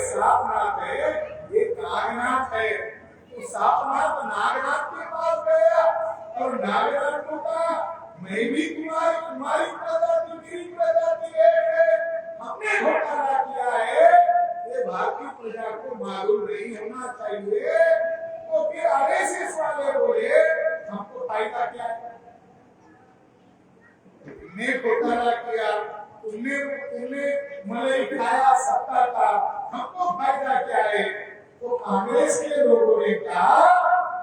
सापनाथ है, ये नागनाथ है। तो सापनाथ नागनाथ के पास गया और नागनाथ को कहा मैं भी तुम्हारी प्रजाति मेरी प्रजाति है, हमने घोटाला किया है, ये भारतीय प्रजा को मालूम नहीं होना चाहिए। तो फिर आरएसएस वाले बोले हमको फायदा क्या है, तुमने घोटाला किया, तुमने मलाई खाया सत्ता का, हमको फायदा क्या है। तो कांग्रेस के लोगों ने कहा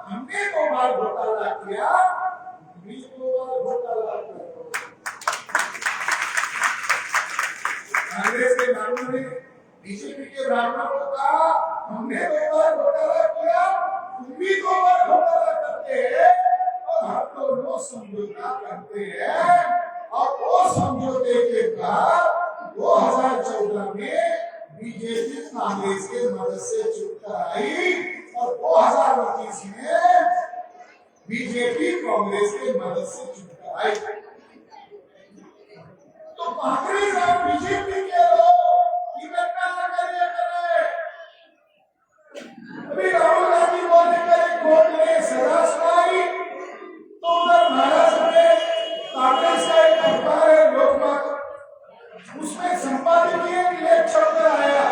हमने 2 बार घोटाला किया, 2 बार घोटाला किया। कांग्रेस के ब्राह्मणों ने बीजेपी के ब्राह्मणों को कहा हमने 2 बार घोटाला किया, तुम भी 2 बार घोटाला करते हैं और हम दोनों समझौता करते हैं। और वो समझौते के बाद 2014 में बीजेपी कांग्रेस के मदद से चुपता आई और 2029 में बीजेपी कांग्रेस के मदद से चुपता आई। तो कांग्रेस और बीजेपी के लोग इकट्ठा करके करे। अभी राहुल गांधी बोलने का कोर्ट ने सजा सुनाई तो उधर महाराष्ट्र में कांग्रेस का एक अखबार है लोकमत, उसमें संपादकीय लेख छपकर आया।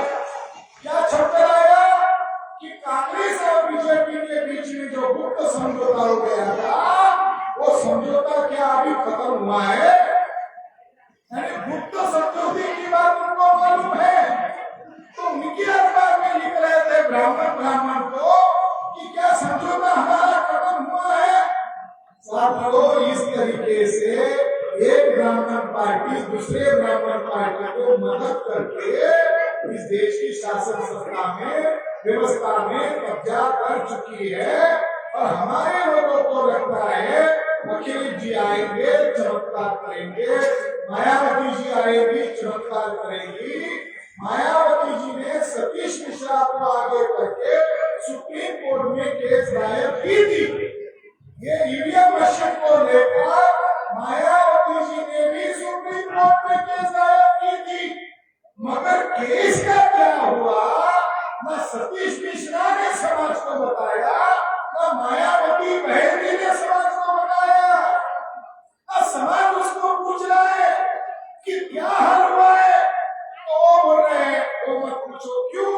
क्या छपकर आया कि कांग्रेस और बीजेपी के बीच में जो गुप्त समझौता हो गया था वो समझौता क्या अभी खत्म हुआ है। यानी गुप्त समझौते की बात उनको मालूम है। तो उनकी अखबार में लिख रहे थे ब्राह्मण को कि क्या समझौता हमारा खत्म हुआ है। साथियों, इस तरीके से एक ब्राह्मण पार्टी दूसरे ब्राह्मण पार्टी को मदद करके इस देश की शासन सत्ता में व्यवस्था में कब्जा कर चुकी है। और हमारे लोगों को लगता है अखिलेश जी आएंगे चमत्कार करेंगे, मायावती जी आएंगी चमत्कार करेंगी। मायावती जी ने सतीश मिश्रा को आगे करके सुप्रीम कोर्ट में केस दायर की थी। ये ईवीएम मशीन को लेकर मायावती जी ने भी सुप्रीम कोर्ट में केस दायर की थी। मगर केस का क्या हुआ, न सतीश मिश्रा ने समाज को बताया, न मायावती बहन जी ने समाज को बताया, न समाज उसको पूछ रहा है कि क्या हाल हुआ है। तो वो बोल रहे हैं वो मत पूछो क्यों,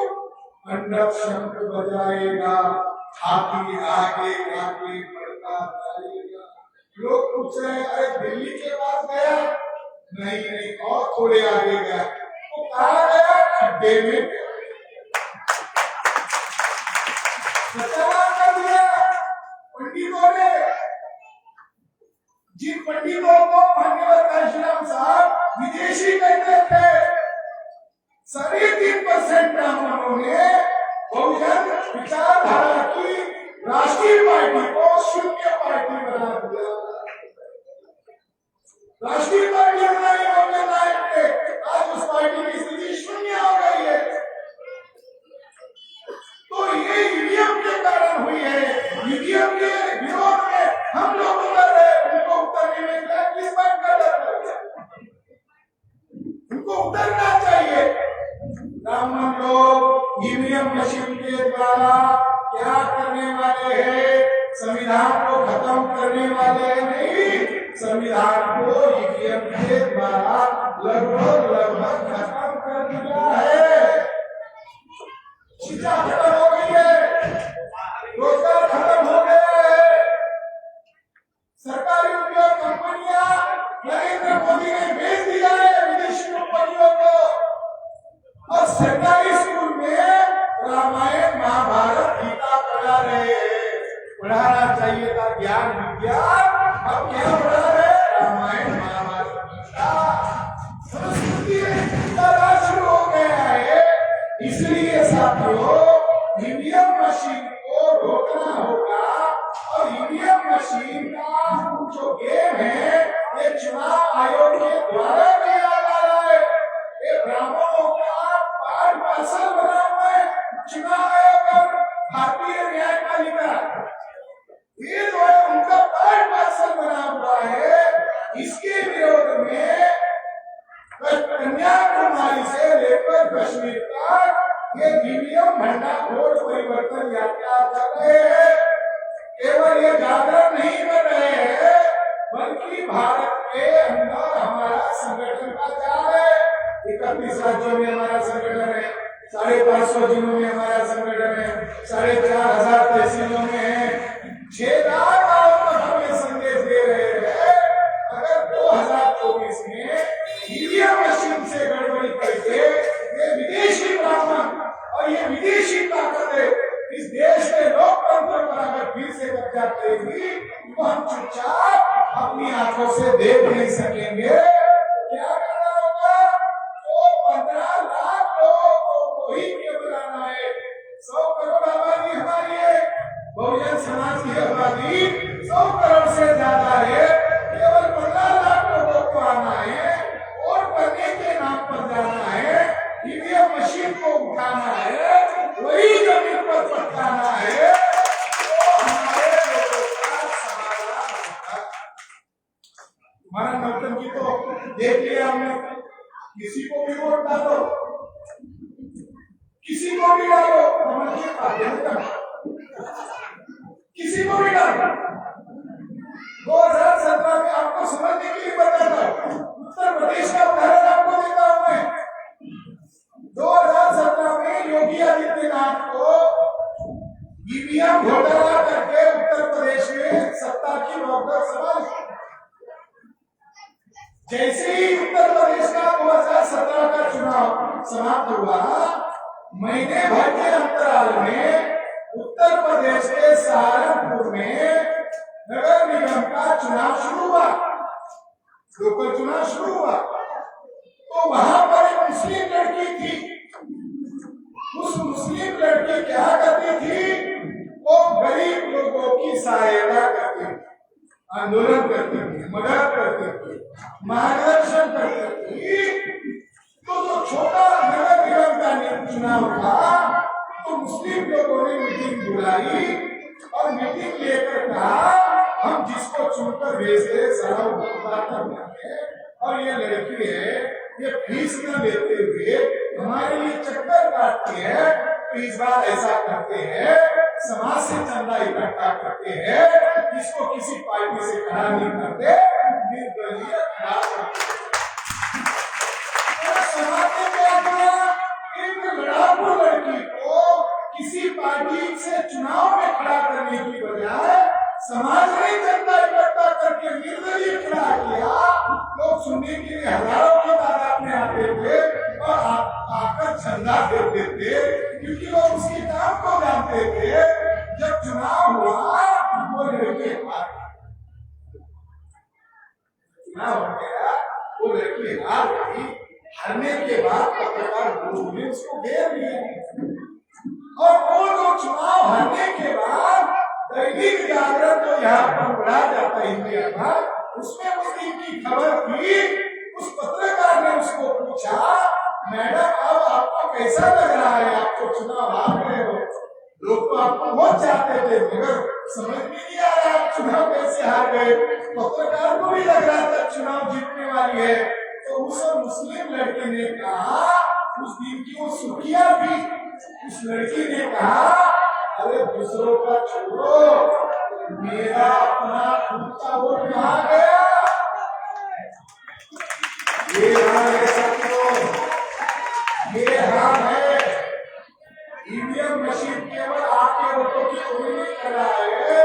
मंडप शंख बजाएगा, हाथी आगे आगे बढ़ता जाएगा। लोग पूछ रहे हैं अरे दिल्ली के पास गया, नहीं और थोड़े आगे गया। तो कहा गया खड्डे में कर दिया पंडितों ने। जिन पंडितों को मान्यवर काशीराम साहब विदेशी कहते थे, 3.5% ब्राह्मणों ने बहुजन विचारधारा की राष्ट्रीय पार्टी को शून्य पार्टी बना दिया। राष्ट्रीय पार्टी बनाई बहुजन नायक ने, आज उस पार्टी की स्थिति शून्य हो गई है। तो ये ईवीएम के कारण हुई है। ईवीएम के विरोध में हम लोग उतर रहे, उनको उतरने में क्या किस बात का डर है, उनको उतरना चाहिए। ब्राह्मण लोग ईवीएम मशीन के द्वारा क्या करने वाले हैं, संविधान को खत्म करने वाले नहीं, संविधान को ईवीएम के द्वारा लगभग खत्म कर दिया है। शिक्षा खत्म हो गई है, रोजगार खत्म हो गया है, सरकारी उद्योग कंपनियां नरेंद्र मोदी ने बेच दिया है विदेशी कंपनियों को। और सरकारी स्कूल में रामायण महाभारत गीता पढ़ा रहे हैं, पढ़ाना चाहिए था ज्ञान विज्ञान, अब क्या पढ़ा रहे रामायण महाभारत गीता। संस्कृति का शुरू हो गया है। इसलिए साथियों ईवीएम मशीन को रोकना होगा। और ईवीएम मशीन का जो गेम है ये चुनाव आयोग के द्वारा किया जा रहा है। ये ब्राह्मणों का पार्ट पार्सल बना हुआ है चुनाव आयोग और भारतीय न्यायपालिका, ये जो है उनका पार्ट पार्सल बना हुआ है। इसके विरोध में कन्याकुमारी से लेकर कश्मीर तक ये ईवीएम भंडाफोड़ परिवर्तन यात्रा कर रहे हैं। केवल ये जागरण नहीं कर रहे हैं, बल्कि भारत के अंदर हमारा संगठन का जाल है। 31 राज्यों में हमारा संगठन है, 550 जिलों में हमारा संगठन है, 4500 तहसीलों में है, 6 लाख गांवों में हम ये संदेश दे रहे हैं। अगर 2024 में ईवीएम मशीन से गड़बड़ी करके ये विदेशी ब्राह्मण और ये विदेशी ताकतें इस देश के लोकतंत्र पर अगर फिर से कब्जा करेगी तो हम चुपचाप अपनी आंखों से देख नहीं सकेंगे। क्या करना होगा? तो 15 लाख लोगों को ही बुलाना है। 100 करोड़ आबादी हमारी है, बहुजन समाज की आबादी 100 करोड़ से ज्यादा है। केवल 15 लाख लोगों को आना है और करने के नाम पर जाना है, ईवीएम मशीन को उठाना है, वही जमीन पर पटकाना है, तो हमारे लोगों का समाधान होगा। हमारा नौटंकी तो देख लिया हमने, किसी को भी वोट डालो, किसी को भी डालो, हमारे किसी को भी डालो। 2017 में आपको समझने के लिए बताता हूं, उत्तर प्रदेश का उदाहरण आपको देता हूं मैं। 2017 में योगी आदित्यनाथ को ईवीएम घोटाला करके उत्तर प्रदेश में सत्ता की रौनक संभाली। जैसे ही उत्तर प्रदेश का 2017 का चुनाव समाप्त हुआ, महीने भर के अंतराल में उत्तर प्रदेश के सहारनपुर में नगर निगम का चुनाव शुरू हुआ, लोकल चुनाव शुरू हुआ। तो वहां पर एक मुस्लिम लड़की थी। उस मुस्लिम लड़की क्या करती थी? वो गरीब लोगों की सहायता करती थी, आंदोलन करती थी, मदद करती थी, मार्गदर्शन करती थी। तो जो छोटा नगर निगम का चुनाव था, तो मुस्लिम लोगों ने मीटिंग बुलाई और मीटिंग लेकर कहा, हम जिसको चुनकर भेजते सारा और ये लड़की है, ये फीस न लेते हुए हमारे लिए चक्कर काटती है, तो इस बार ऐसा करते हैं, समाज से चंदा इकट्ठा करते हैं, इसको किसी पार्टी से खड़ा नहीं करते, निर्दलीय खड़ा करते। समाज ने क्या किया? एक लड़ाकू लड़की को किसी पार्टी से चुनाव में खड़ा करने की बजाय समाज ने चंदा इकट्ठा करके निर्दलीय खड़ा किया। लोग सुनने के लिए हजारों की तादाद में आते थे और आकर चंदा देते थे, क्योंकि लोग उसके काम को जानते थे। जब चुनाव हुआ वो लड़के हार गया, वो लड़की हार गई। हारने के बाद पत्रकार ने उसको घेर लिया और वो जो चुनाव हारने के बाद दैनिक जागरण तो यहाँ पर पढ़ा जाता है इंडिया में, उसमें उस दिन की खबर थी। उस पत्रकार ने उसको पूछा, मैडम अब आपको कैसा लग रहा है? आपको चुनाव हार गए हो, लोग तो आपको बहुत चाहते थे, मगर समझ में नहीं आ रहा आप चुनाव कैसे हार गए। पत्रकार को भी लग रहा था चुनाव जीतने वाली है। तो उस मुस्लिम लड़की ने कहा, उस दिन की वो सुर्खियां भी, उस लड़की ने कहा, अरे दूसरों का छोड़ो, मेरा अपना खुद का वोट कहाँ गया? ये हाल है सबको, ये हाल है। ईवीएम मशीन केवल आपके वोटों की चोरी नहीं कर रहा है,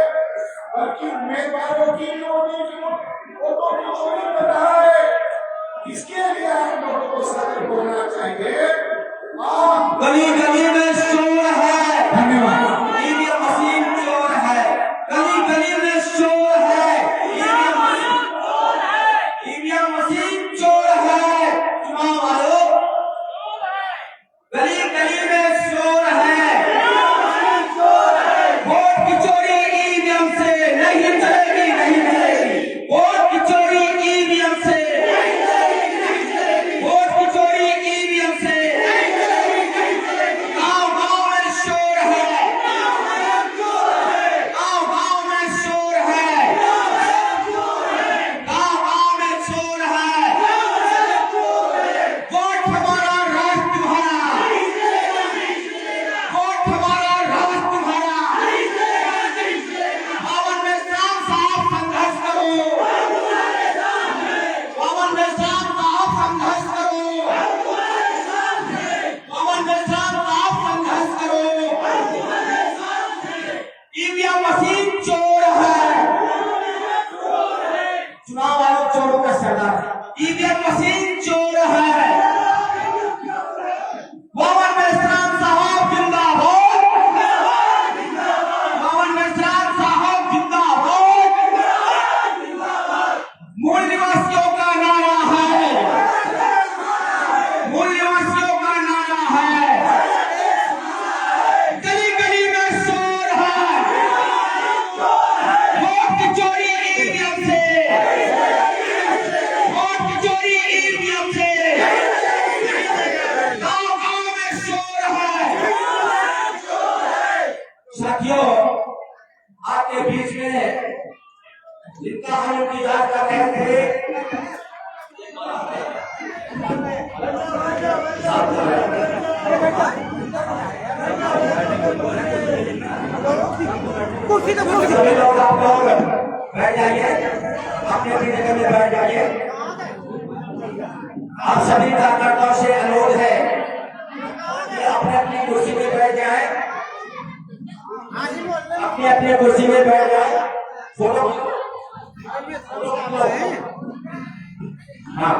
बल्कि उम्मीदवारों की वोटों की चोरी कर रहा है। इसके लिए आप लोगों को सतर्क होना चाहिए। गली गली में शोर है, धन्यवाद। ईवीएम मशीन चोर है, गली गली में शोर है, ईवीएम मशीन चोर है। चुनाव आयोग गली गली में शोर है, वोट की चोरी ईवीएम से नहीं चलेगी, नहीं चलेगी। वोट की चोरी ईवीएम से, वोट की चोरी ईवीएम से साथियों, आपके बीच में जिनका हम इंतजार कर रहे थे, सभी लोग आप लोग बैठ जाइए, अपनी अपनी जगह में बैठ जाइए। आप सभी कार्यकर्ताओं से अनुरोध है कि अपने अपनी कुर्सी में बैठ जाए, अपनी अपनी कुर्सी में बैठ जाए। फोटो हाँ,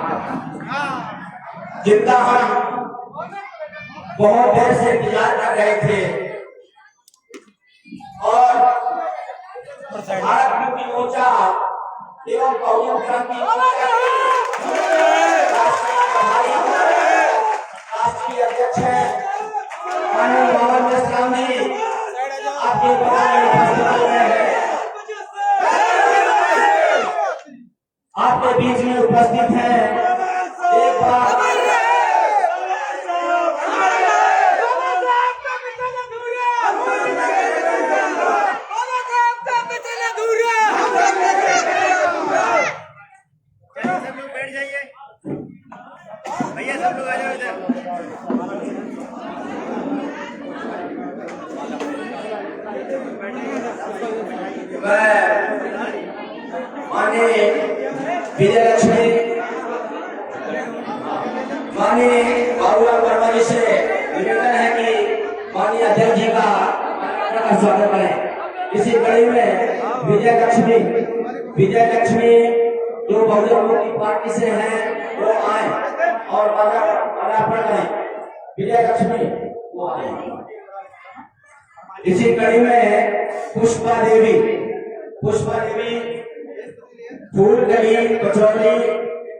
जिनका हम बहुत देर से इंतजार कर रहे थे और भारत मुक्ति मोर्चा एवं बहुजन क्रांति राष्ट्रीय अध्यक्ष है माननीय मोहम्मद इस्लाम जी आपके बगल में उपस्थित हो रहे हैं, आपके बीच में उपस्थित हैं। एक बार भैया सब लोग आ जाओ इधर। माननीय विजयलक्ष्मी माननीय बाबूलाल वर्मा जी से निवेदन है कि माननीय अध्यक्ष जी का स्वागत करें। इसी कड़ी में विजयलक्ष्मी जो बहुजन मुक्ति पार्टी से हैं वो आए और माल्यार्पण करें। विजयलक्ष्मी वो आए। इसी कड़ी में पुष्पा देवी फूलगली कचौली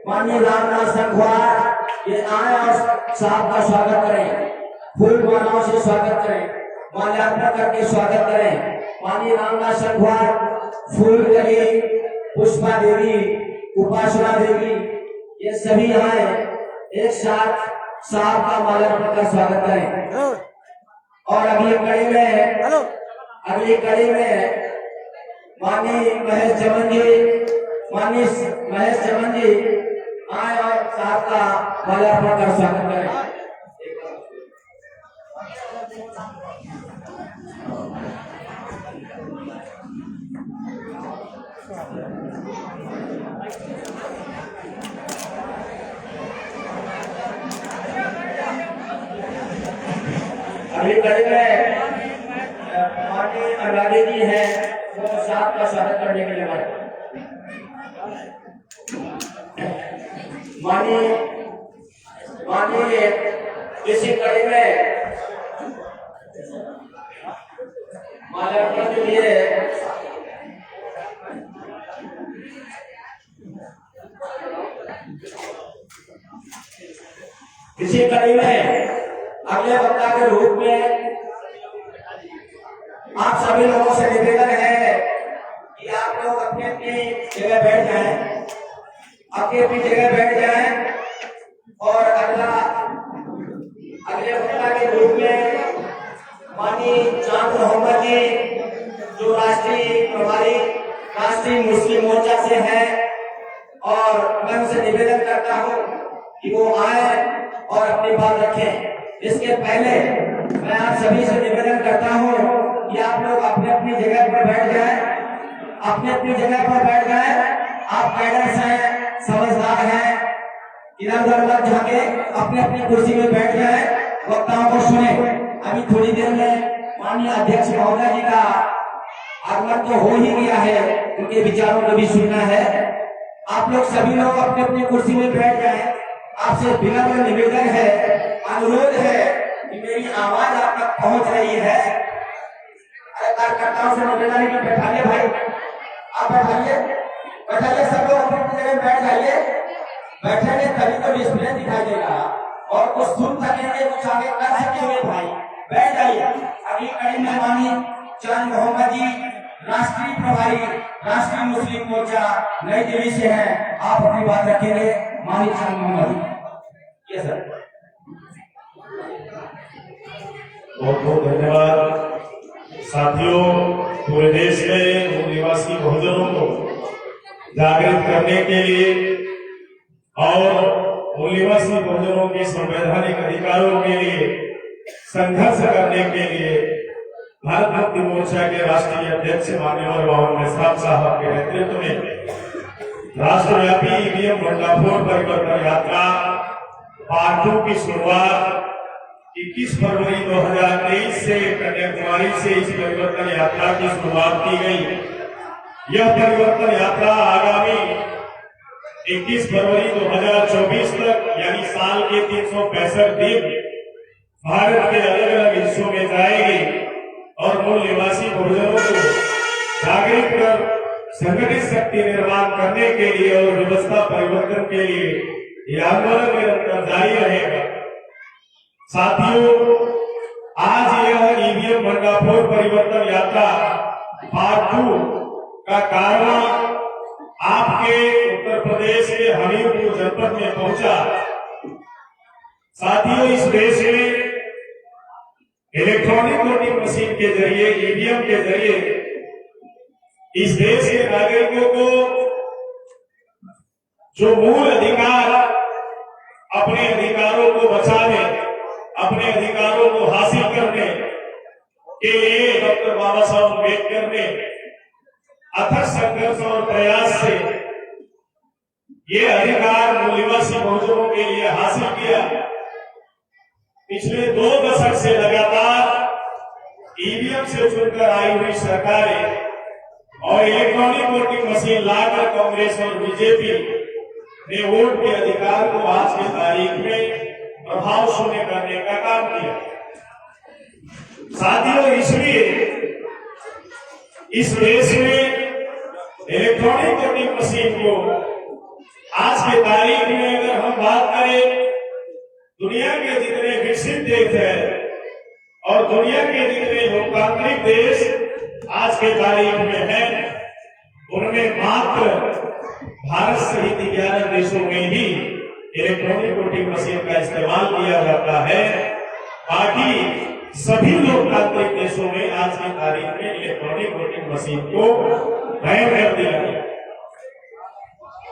माननीय रामनाथ संघवार ये आए और साहब का स्वागत करें, फूल मालाओं से स्वागत करें, माल्यार्पण करके स्वागत करें। माननीय रामनाथ संघवार, फूलगली, पुष्पा देवी, उपासना देवी ये सभी आए एक साथ साहब का माल्यार्पण कर स्वागत करें। और अगली कड़ी में माननीय महेश चमन जी आए और साहब का माल्यार्पण कर स्वागत करें। अगली कड़ी में माननीय अलादी जी हैं वो साहब का स्वागत करने के लिए आए। माननीय इसी कड़ी में माल्यार्पण के लिए इसी कड़ी में अगले वक्ता के रूप में आप सभी लोगों से निवेदन है कि आप लोग अपनी अपनी जगह बैठ जाएं, और अगले वक्ता के रूप में माननीय चांद मोहम्मद जी जो राष्ट्रीय प्रभारी राष्ट्रीय मुस्लिम मोर्चा से हैं, और मैं उनसे निवेदन करता हूं कि वो आए और अपनी बात रखें। इसके पहले मैं आप सभी से निवेदन करता हूं कि आप लोग अपने अपनी जगह पर बैठ जाएं, आप कैडर्स हैं, समझदार हैं, इधर उधर मत झांके, अपने अपनी कुर्सी में बैठ जाएं, वक्ताओं को सुने। अभी थोड़ी देर में माननीय अध्यक्ष महोदय जी का आगमन तो हो ही गया है, उनके विचारों को भी सुनना है। आप लोग सभी लोग अपनी अपनी कुर्सी में बैठ जाएं। आपसे विनम्र निवेदन है, अनुरोध है कि मेरी आवाज आप तक पहुंच रही है। कार्यकर्ताओं से निवेदन है कि बैठाइए भाई, आप बैठाइए, सब लोग अपनी जगह बैठ जाइए। बैठेंगे तभी तो डिस्प्ले दिखाई देगा और कुछ सुन सकेंगे, कुछ आगे कर सकेंगे। भाई बैठ जाइए। अगली कड़ी में माननीय चांद मोहम्मद जी राष्ट्रीय प्रभारी राष्ट्रीय मुस्लिम मोर्चा नई दिल्ली से हैं, आप अपनी बात रखेंगे। माननीय चांद मोहम्मद जी। ये सर बहुत बहुत धन्यवाद साथियों, पूरे देश में मूल निवासी बहुजनों को जागृत करने के लिए और मूल निवासी बहुजनों के संवैधानिक अधिकारों के लिए संघर्ष करने के लिए भारत मुक्ति मोर्चा के राष्ट्रीय अध्यक्ष माननीय मोहन मेहसाब साहब के नेतृत्व में राष्ट्रव्यापी ईवीएम भंडाफोड़ परिवर्तन यात्रा पार्ट 2 की शुरुआत 21 फरवरी 2023 से कन्याकुमारी से इस परिवर्तन यात्रा की शुरुआत की गई। यह परिवर्तन यात्रा आगामी 21 फरवरी 2024 तक यानी साल के 365 दिन भारत के अलग अलग हिस्सों में जाएगी और मूल निवासी बहुजनों को जागृत कर संगठित शक्ति निर्माण करने के लिए और व्यवस्था परिवर्तन के लिए यह आंदोलन निरंतर जारी रहेगा। साथियों, आज यह ईवीएम भंडाफोड़ परिवर्तन यात्रा पार्ट 2 का कारवां आपके उत्तर प्रदेश के हमीरपुर जनपद में पहुंचा। साथियों, इस देश में इलेक्ट्रॉनिक वोटिंग मशीन के जरिए, ईवीएम के जरिए इस देश के नागरिकों को जो मूल अधिकार, अपने अधिकारों को बचाने, अपने अधिकारों को हासिल करने के लिए डॉक्टर बाबा साहब अम्बेडकर ने अथक संघर्ष और प्रयास से ये अधिकार मूल निवासी बहुजनों के लिए हासिल किया। पिछले 2 दशक से लगातार ईवीएम से चुनकर आई हुई सरकारें और इलेक्ट्रॉनिक वोटिंग मशीन लाकर कांग्रेस और बीजेपी ने वोट के अधिकार को आज की तारीख में प्रभाव शून्य करने का काम किया। साथियों, इसलिए इस देश में इलेक्ट्रॉनिक वोटिंग मशीन को आज के तारीख में अगर हम बात करें, दुनिया के जितने विकसित देश हैं और दुनिया के जितने लोकतांत्रिक देश आज के तारीख में हैं, उनमें मात्र भारत सहित 11 देशों में ही इलेक्ट्रॉनिक वोटिंग मशीन का इस्तेमाल किया जाता है। बाकी सभी लोकतांत्रिक देशों में आज की तारीख में इलेक्ट्रॉनिक वोटिंग मशीन को बैन कर दिया गया।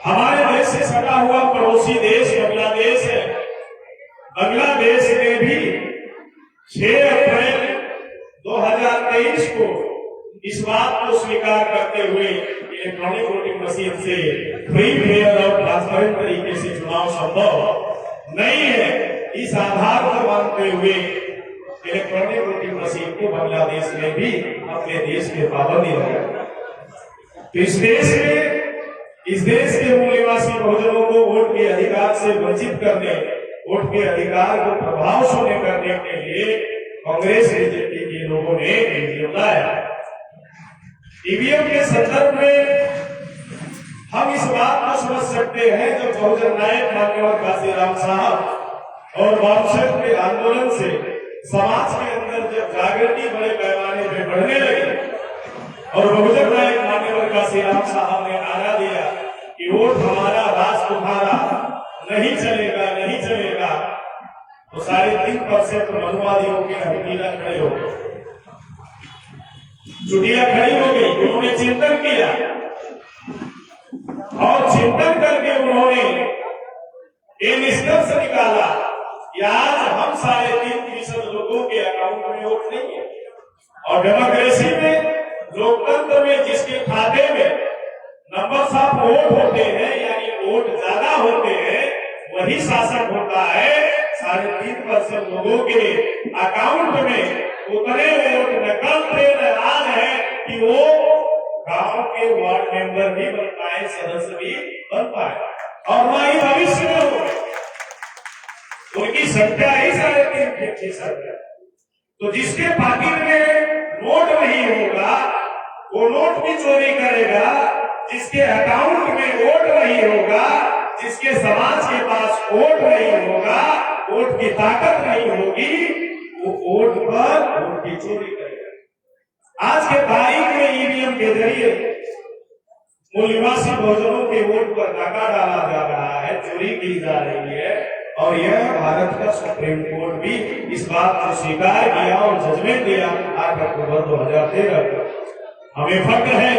हमारे देश से सटा हुआ पड़ोसी देश बांग्लादेश है। बांग्लादेश ने भी 6 अप्रैल 2023 को इस बात को स्वीकार करते हुए इलेक्ट्रॉनिक वोटिंग मशीन से फ्री, फेयर और ट्रांसपेरेंट तरीके से चुनाव संभव नहीं है, इस आधार पर मानते हुए इलेक्ट्रॉनिक वोटिंग मशीन को बांग्लादेश में भी अपने देश में पाबंदी लगाई। तो इस देश के मूल निवासी बहुजनों को वोट के अधिकार से वंचित करने, वोट के अधिकार को प्रभाव शून्य करने के लिए कांग्रेस बीजेपी के लोगों ने ईवीएम लाया। ईवीएम के संदर्भ में हम इस बात को समझ सकते हैं, जब बहुजन नायक माननीय काशीराम साहब और वामपंथ के आंदोलन से समाज के अंदर जब जागृति बड़े पैमाने पर बढ़ने लगी और बहुजन नायक माननीय काशीराम साहब ने नारा दिया कि वोट हमारा, राज तुम्हारा, नहीं चलेगा, नहीं चलेगा, तो 3.5% मनुवादियों की हकीकत खड़ी हो गई, चुटिया खड़ी हो गई। उन्होंने चिंतन किया और चिंतन करके उन्होंने ये निष्कर्ष निकाला कि आज हम 3.5% लोगों के अकाउंट में वोट नहीं है। और डेमोक्रेसी में, लोकतंत्र में, जिसके खाते में नंबर ऑफ वोट होते हैं यानी वोट ज्यादा होते हैं, वही शासक होता है। 3.5% लोगों के अकाउंट में उतने वोट निकलते नाराज है कि वो गांव के वार्ड मेंबर भी बन पाए, सदस्य भी बन पाए और वही भविष्य में हो, उनकी संख्या ही 3.5% है। तो जिसके पाकिट में नोट नहीं होगा वो नोट की चोरी करेगा, जिसके अकाउंट में वोट नहीं होगा, जिसके समाज के पास वोट नहीं होगा, वोट की ताकत नहीं होगी, वो वोट पर वोट की चोरी करेगा। आज के तारीख में ईवीएम के जरिए मूल निवासी बहुजनों के वोट पर डाका डाला जा रहा है, चोरी की जा रही है और यह भारत का सुप्रीम कोर्ट भी इस बात को स्वीकार किया और जजमेंट दिया 8 अक्टूबर 2013 को। हमें फख्र है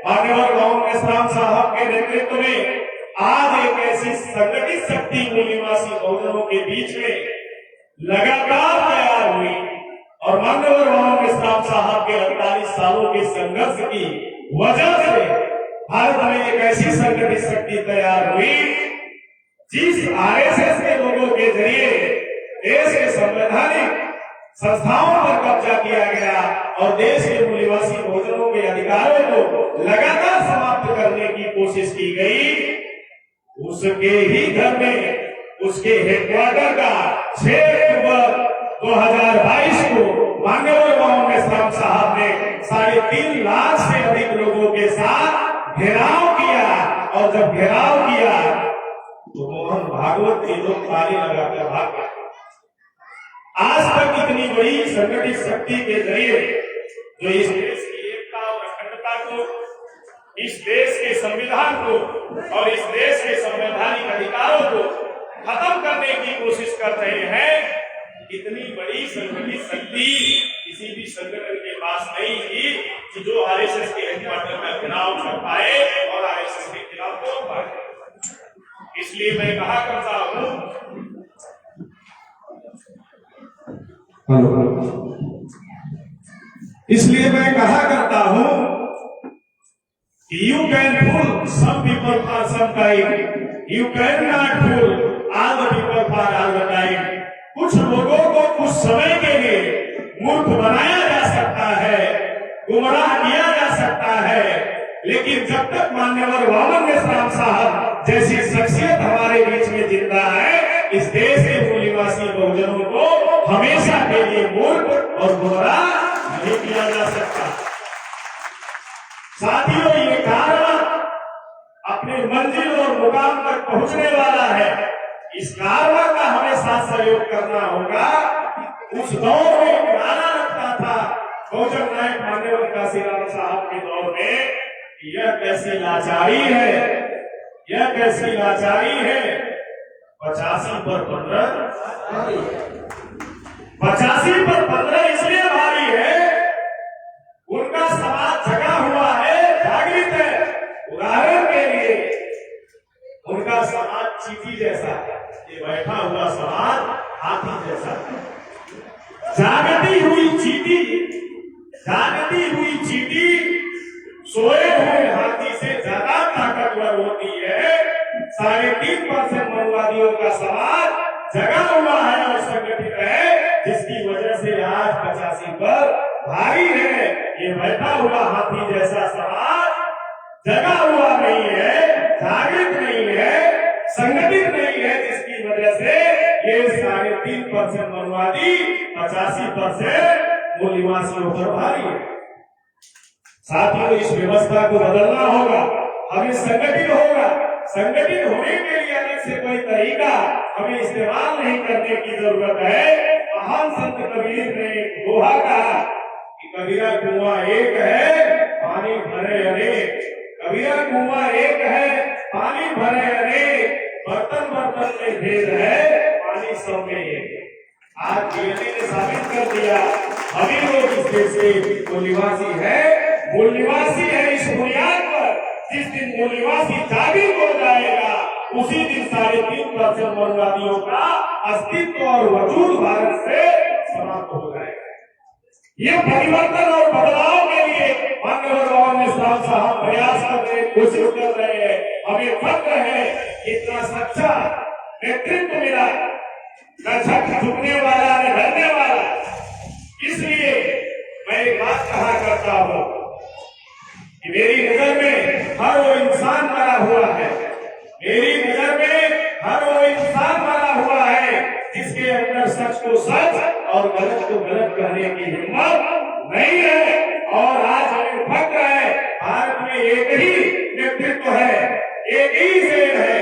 मान्यवर कांग्रेस राम साहब के नेतृत्व में आज एक ऐसी संगठित शक्ति मूल निवासी बहुजनों के बीच में लगातार तैयार हुई और मान्यवर कांग्रेस राम साहब के 48 सालों के संघर्ष की वजह से भारत में एक ऐसी संगठित शक्ति तैयार हुई जिस आरएसएस के लोगों के जरिए देश के संवैधानिक संस्थाओं पर कब्जा किया गया और देश के मूल निवासी बहुजनों के अधिकारों को लगातार समाप्त करने की कोशिश की गई। उसके ही घर में उसके हेडक्वार्टर का 6 अक्टूबर 2022 को मान्यवर कांग्रेस राम साहब ने 3.5 लाख से अधिक लोगों के साथ घेराव किया और जब घेराव किया तो मोहन भागवत के लोग ताली लगाकर भाग गए। आज तक इतनी बड़ी संगठित शक्ति के जरिए जो इस देश की एकता और अखंडता को, इस देश के संविधान को और इस देश के संवैधानिक अधिकारों को खत्म करने की कोशिश कर रहे हैं, इतनी बड़ी संगठित शक्ति किसी भी संगठन के पास नहीं थी कि जो आरएसएस के हेडक्वार्टर का घेराव कर पाए और आरएसएस के खिलाफ बोल पाए। इसलिए मैं कहा करता हूं कि you can fool some people for some time, you can not fool all the people for all the time. कुछ लोगों को कुछ समय के लिए मूर्ख बनाया जा सकता है, गुमराह किया जा सकता है, लेकिन जब तक मान्यवर वामन राम साहब जैसी शख्सियत हमारे बीच में जिंदा है, इस देश के मूल निवासी बहुजनों को हमेशा के लिए मूर्ख और गुमराह नहीं किया जा सकता। साथियों, ये कारवां अपने मंजिल और मुकाम तक पहुंचने वाला है। इस कारवां का हमें साथ सहयोग करना होगा। उस दौर में गाना लगता था बहुजन नायक मान्यवर काशीराम साहब के दौर में, यह कैसी लाचारी है, यह कैसी लाचारी है। 85 पर 15, 85 पर 15 इसलिए भारी है, उनका समाज जगा हुआ है, जागृत है। उदाहरण के लिए उनका समाज चींटी जैसा है, ये बैठा हुआ समाज हाथी जैसा है। जागती हुई चींटी, जागती हुई चींटी सोए हुए हाथी से ज्यादा ताकतवर होती है। 3.5% माओवादियों का समाज जगा हुआ है और संगठित है, जिसकी वजह से आज 85 पर भारी है। ये बैठा हुआ हाथी जैसा समाज जगा हुआ नहीं है, जागृत नहीं है, संगठित नहीं है, जिसकी वजह से ये 3.5% माओवादी 85% मूल निवासियों पर भारी है। साथियों, इस व्यवस्था को बदलना होगा, हमें संगठित होगा। संगठित होने के लिए अलग से कोई तरीका हमें इस्तेमाल नहीं करने की जरूरत है। महान संत कबीर ने दोहा कहा कि कबीरा कुआं एक है, पानी भरे अनेक। कबीरा कुआं एक है, पानी भरे अनेक, बर्तन बर्तन में भेद है, पानी सब में एक। आज डीएनए ने साबित कर दिया, अभी लोग इस देश के मूल निवासी है, मूल निवासी है। इस बुनियाद पर जिस दिन मूल निवासी जागृत हो जाएगा, उसी दिन 3.5% माओवादियों का अस्तित्व और वजूद भारत से समाप्त हो जाएगा। ये परिवर्तन और बदलाव के लिए माननीय कांग्रेस राम साहब प्रयास कर रहे, कोशिश कर रहे हैं। हमें फख्र है, इतना सच्चा नेतृत्व मिला, न झुकने वाला न डरने वाला। इसलिए मैं एक बात कहा करता हूं कि मेरी नजर में हर वो इंसान मरा हुआ है, मेरी नजर में हर वो इंसान मरा हुआ है जिसके अंदर सच को सच और गलत को गलत कहने की हिम्मत नहीं है। और आज हमें फख्र है, भारत में एक ही नेतृत्व है, एक ही शेर है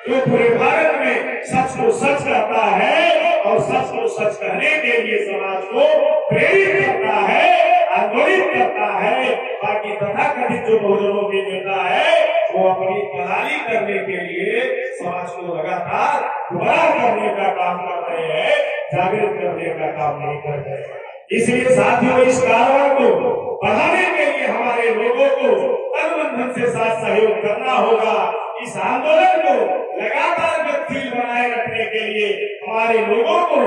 जो पूरे भारत में सच को सच कहता है और सच को सच कहने के लिए समाज को प्रेरित करता है, आंदोलित करता है। बाकी तथाकथित जो बहुजनों के नेता है वो अपनी दलाली करने के लिए समाज को लगातार गुमराह करने का काम कर रहे हैं, जागृत करने का काम नहीं कर रहे हैं। इसलिए साथियों, इस कार्रवाई को बढ़ाने के लिए हमारे लोगों को तन मन धन से साथ सहयोग करना होगा। इस आंदोलन को लगातार गतिशील बनाए रखने के लिए हमारे लोगों को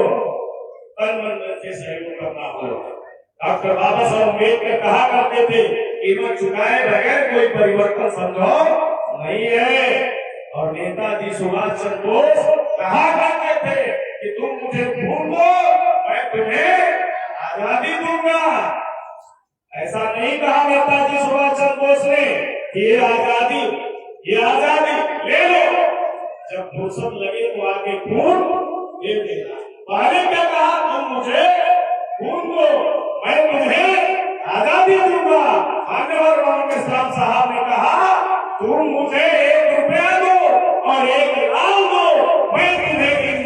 तन मन धन से सहयोग करना होगा। डॉक्टर बाबा साहब अम्बेडकर कहा करते थे, कीमत चुकाए बगैर कोई परिवर्तन संभव नहीं है। और नेताजी सुभाष चंद्र बोस कहा करते थे कि तुम मुझे खून दो, मैं तुम्हें आजादी दूंगा। ऐसा नहीं कहा नेताजी सुभाष चंद्र बोस ने कि ये आजादी ले लो, जब फुर्सत लगे तो आके खून दे देना। पहले क्या कहा, तुम मुझे खून दो, मैं तुम्हें आजादी दूंगा। मान्यवर मोहम्मद इस्लाम साहब ने कहा, तुम मुझे 1 रुपया दो और 1 लाल दो, मैं तुम्हें इन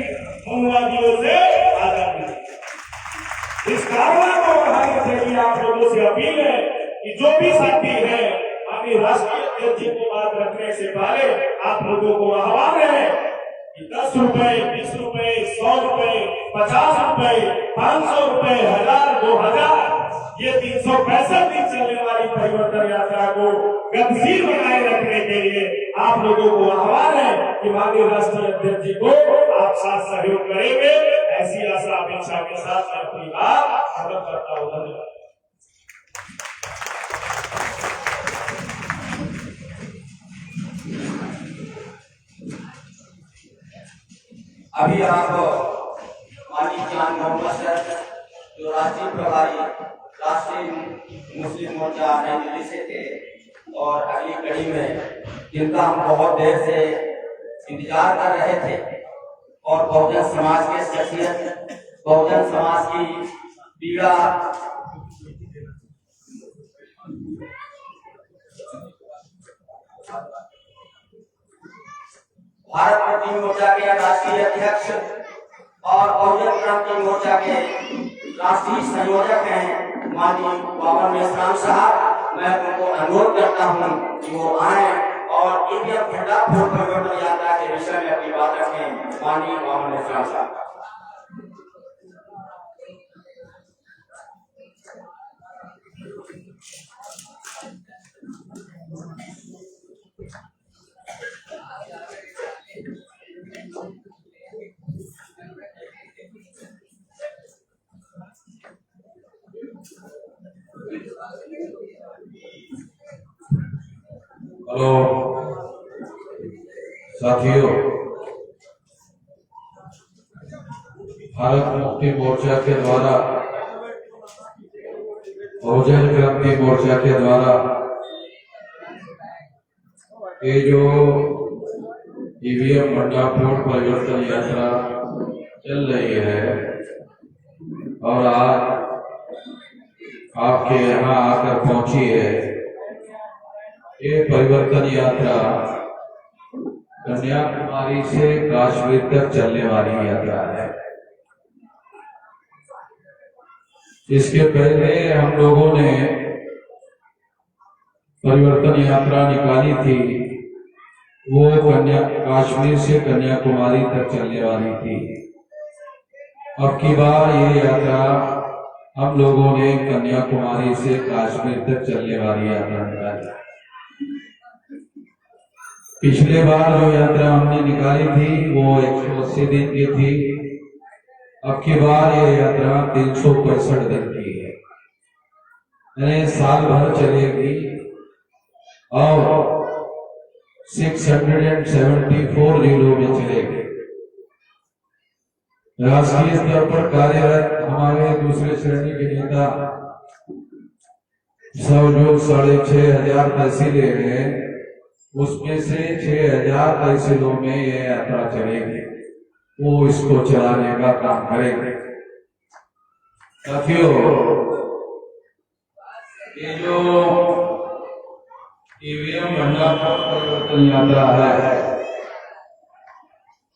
माओवादियों से आजादी दूंगा। इस कार्रवाई को बढ़ाने के लिए आप लोगों से अपील है कि जो भी साथी है, अपनी राष्ट्रीय अध्यक्ष को बात रखने से पहले आप लोगों को आह्वान है कि 10 रुपए, 20 रुपए, 100 रुपए, 50 रुपए, 500 रुपए, 1000, 2000, ये 365 दिन चलने वाली परिवर्तन यात्रा को गतिशील बनाए रखने के लिए आप लोगों को आह्वान है कि माननीय राष्ट्रीय अध्यक्ष जी को आप साथ सहयोग करेंगे। ऐसी आशा अपेक्षा के साथ मैं अपनी बात खत्म करता हूँ। धन्यवाद। अभी आप माननीय जान मोहम्मद सर, जो राष्ट्रीय प्रभारी राष्ट्रीय मुस्लिम मोर्चा नई दिल्ली से थे, और अगली कड़ी में जिनका हम बहुत देर से इंतजार कर रहे थे, और बहुजन समाज के शख्सियत, बहुजन समाज की पीड़ा, भारत मुक्ति मोर्चा के राष्ट्रीय अध्यक्ष और बहुजन क्रांति मोर्चा के राष्ट्रीय संयोजक हैं माननीय बावन इस्लाम साहब। मैं उनको अनुरोध करता हूं कि वो आए और ईवीएम भंडाफोड़ परिवर्तन यात्रा के विषय में अपनी बात रखें। माननीय बावन इस्लाम साहब। हेलो साथियों, भारत मुक्ति मोर्चा के द्वारा, बहुजन क्रांति मोर्चा के द्वारा ये जो ईवीएम भंडाफोड़ परिवर्तन यात्रा चल रही है, और आज आपके यहाँ आकर पहुंची है, ये परिवर्तन यात्रा कन्याकुमारी से कश्मीर तक चलने वाली यात्रा है। इसके पहले हम लोगों ने परिवर्तन यात्रा निकाली थी, वो कश्मीर से कन्याकुमारी तक चलने वाली थी। अब की बार ये यात्रा हम लोगों ने कन्याकुमारी से कश्मीर तक चलने वाली यात्रा निकाली। पिछले बार जो यात्रा हमने निकाली थी वो 180 दिन की थी। अब की बार ये यात्रा 365 दिन की है, यानी साल भर चलेगी और 674 जिलों में चलेगी। राष्ट्रीय स्तर पर कार्यरत हमारे दूसरे श्रेणी के नेता सब जो 6,500 तहसीलें हैं, उसमें से 6,000 तहसीलों में ये यात्रा चलेगी, वो इसको चलाने का काम करेंगे। साथियों, ये जो ईवीएम भंडाफोड़ परिवर्तन यात्रा है,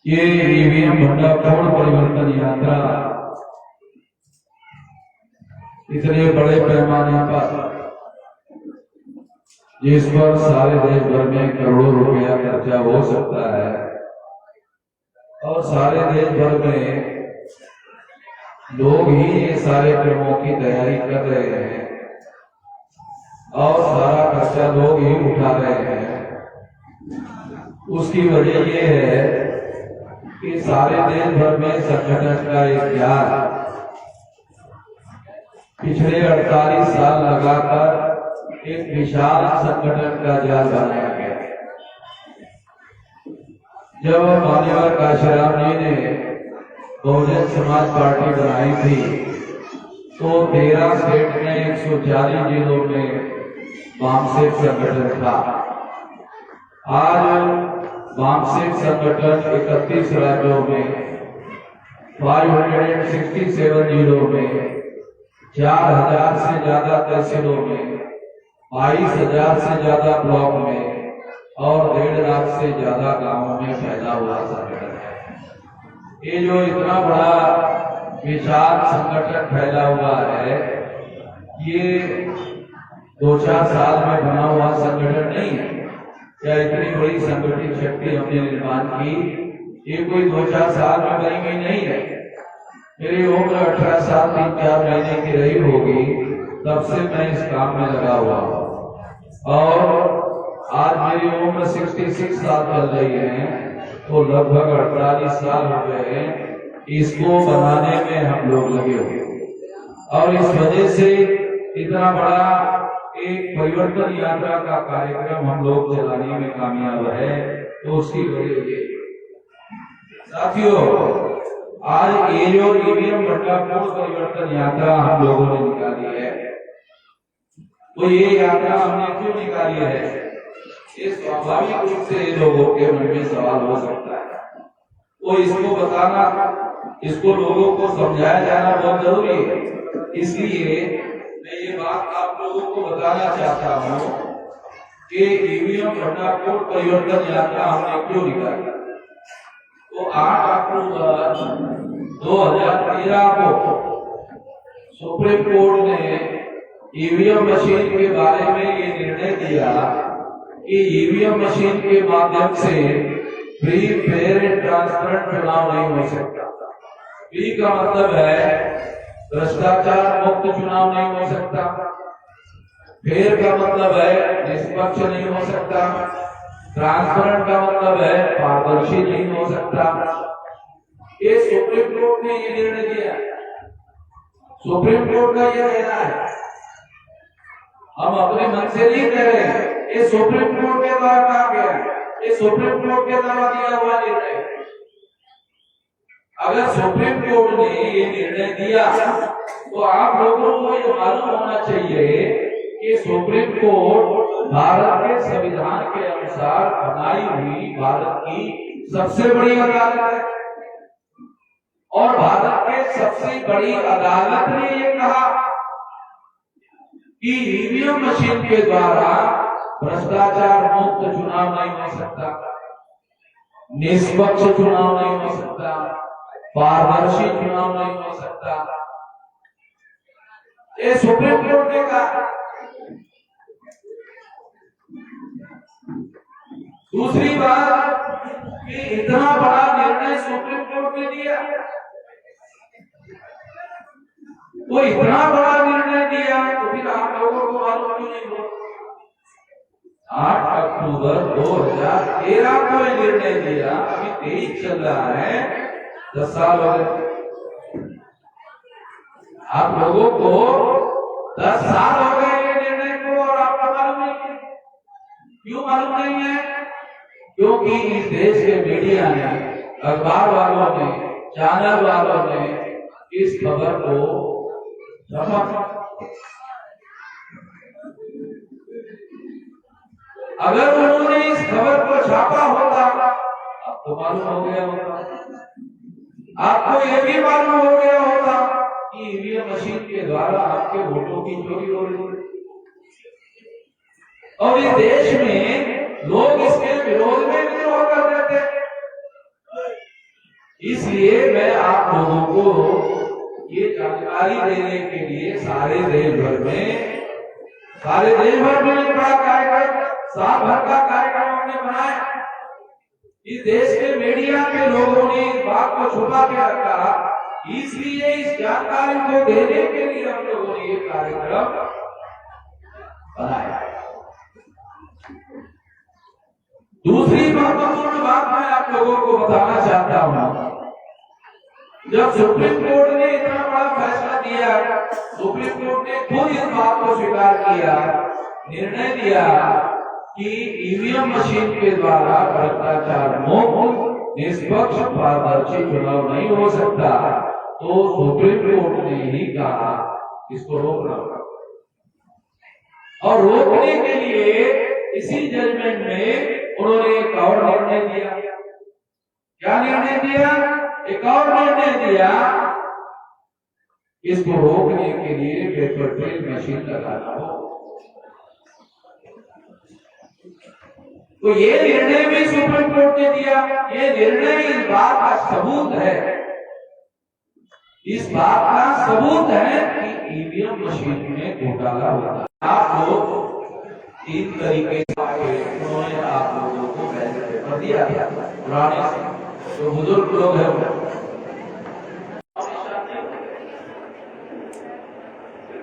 ये ईवीएम भंडाफोड़ परिवर्तन यात्रा इतने बड़े पैमाने पर जिस पर सारे देश भर में करोड़ों रुपया खर्चा हो सकता है और सारे देश भर में लोग ही ये सारे क्रमों की तैयारी कर रहे हैं और सारा खर्चा लोग ही उठा रहे हैं। उसकी वजह ये है कि सारे देश भर में संगठन का एक जाल पिछले 48 साल लगाकर एक विशाल संगठन का जाल बनाया गया। जब मान्यवर काशीराम जी ने बहुजन समाज पार्टी बनाई थी तो 13 स्टेट में 140 जिलों में वामसेक संगठन था। आज वामसेक संगठन 31 राज्यों में 567 जिलों में 4000 से ज्यादा तहसीलों में 22,000 से ज्यादा ब्लॉक में और 1.5 लाख से ज्यादा गांवों में फैला हुआ संगठन है। ये जो इतना बड़ा विशाल संगठन फैला हुआ है, ये 2-4 साल में बना हुआ संगठन नहीं है। क्या इतनी बड़ी संगठित शक्ति हमने निर्माण की, ये कोई 2-4 साल में बनी हुई नहीं है। मेरी उम्र 18 साल 3-4 महीने की रही होगी, तब से मैं इस काम में लगा हुआ हूँ और आज मेरी उम्र 66 साल चल रही है, तो लगभग 48 साल हो गए हैं इसको बनाने में हम लोग लगे हुए और इस वजह से इतना बड़ा एक परिवर्तन यात्रा का कार्यक्रम हम लोग चलाने में कामयाब है। तो उसकी वजह ये साथियों, आज ये जो ईवीएम भंडारपुर परिवर्तन यात्रा हम लोगों ने निकाली है, तो ये यात्रा हमने क्यों निकाली है, ये स्वाभाविक रूप से लोगों के मन में सवाल हो सकता है। तो इसको बताना, इसको लोगों को समझाया जाना बहुत जरूरी है। इसलिए मैं ये बात आप लोगों को बताना चाहता हूँ कि ईवीएम भंडारपुर परिवर्तन यात्रा हमने क्यों निकाली। तो 8 अक्टूबर 2013 को सुप्रीम कोर्ट ने ईवीएम मशीन के बारे में ये निर्णय दिया कि ईवीएम मशीन के माध्यम से फ्री, फेयर एंड ट्रांसपेरेंट चुनाव नहीं हो सकता। फ्री का मतलब है भ्रष्टाचार मुक्त चुनाव नहीं हो सकता, फेयर का मतलब है निष्पक्ष नहीं हो सकता, ट्रांसपेरेंट का मतलब है पारदर्शी नहीं हो सकता। ये सुप्रीम कोर्ट ने ये निर्णय दिया, सुप्रीम कोर्ट का यह कहना है, हम अपने मन से नहीं कह रहे हैं। ये सुप्रीम कोर्ट के द्वारा कहा गया है, ये सुप्रीम कोर्ट के द्वारा दिया हुआ निर्णय। अगर सुप्रीम कोर्ट ने ये निर्णय दिया तो आप लोगों को ये मालूम होना चाहिए कि सुप्रीम कोर्ट भारत के संविधान के अनुसार बनाई हुई भारत की सबसे बड़ी अदालत है और भारत के सबसे बड़ी अदालत ने ये कहा कि ईवीएम मशीन के द्वारा भ्रष्टाचार मुक्त चुनाव नहीं हो सकता, निष्पक्ष चुनाव नहीं हो सकता, पारदर्शी चुनाव नहीं हो सकता। ये सुप्रीम कोर्ट ने कहा। दूसरी बात कि इतना बड़ा निर्णय सुप्रीम कोर्ट ने दिया, वो इतना बड़ा निर्णय दिया तो फिर आप लोगों को मालूम क्यों नहीं हुआ। 8 अक्टूबर 2013 को निर्णय दिया, अभी 23 चल रहा है, 10 साल हो गए। आप लोगों को 10 साल हो गए ये निर्णय को और आपको मालूम नहीं। क्यों मालूम नहीं है? क्योंकि इस देश के मीडिया ने, अखबार वालों ने, चैनल वालों ने इस खबर को छापा। अगर उन्होंने इस खबर को छापा होता आपको मालूम हो गया होता, आपको यह भी मालूम हो गया होता कि ईवीएम मशीन के द्वारा आपके वोटों की चोरी हो रही है और इस देश में लोग इसके विरोध में विद्रोह कर रहे थे। इसलिए मैं आप लोगों को ये जानकारी देने के लिए सारे देश भर में सारे देश भर में एक बड़ा कार्यक्रम, साल भर का कार्यक्रम हमने बनाया। इस देश के मीडिया के लोगों ने इस बात को छुपा के रखा, इसलिए इस जानकारी को देने के लिए हम लोगों ने ये कार्यक्रम बनाया। दूसरी महत्वपूर्ण बात मैं आप लोगों को बताना चाहता हूं, जब सुप्रीम कोर्ट ने इतना बड़ा फैसला दिया, सुप्रीम कोर्ट ने खुद इस बात को स्वीकार किया, निर्णय दिया कि ईवीएम मशीन के द्वारा भ्रष्टाचार मुक्त निष्पक्ष पारदर्शी चुनाव नहीं हो सकता, तो सुप्रीम कोर्ट ने ही कहा इसको रोकना। और रोकने के लिए इसी जजमेंट में उन्होंने एक और निर्णय दिया। क्या निर्णय दिया? एक और निर्णय दिया, इसको रोकने के लिए पेपर ट्रेल मशीन लगाना हो। तो ये निर्णय भी सुप्रीम कोर्ट ने दिया। ये निर्णय इस बात का सबूत है, इस बात का सबूत है कि ईवीएम मशीन में घोटाला होता है। आप लोग तीन तरीके से उन्होंने आप लोगों को बैलेट पेपर दिया, पुराने जो बुजुर्ग लोग हैं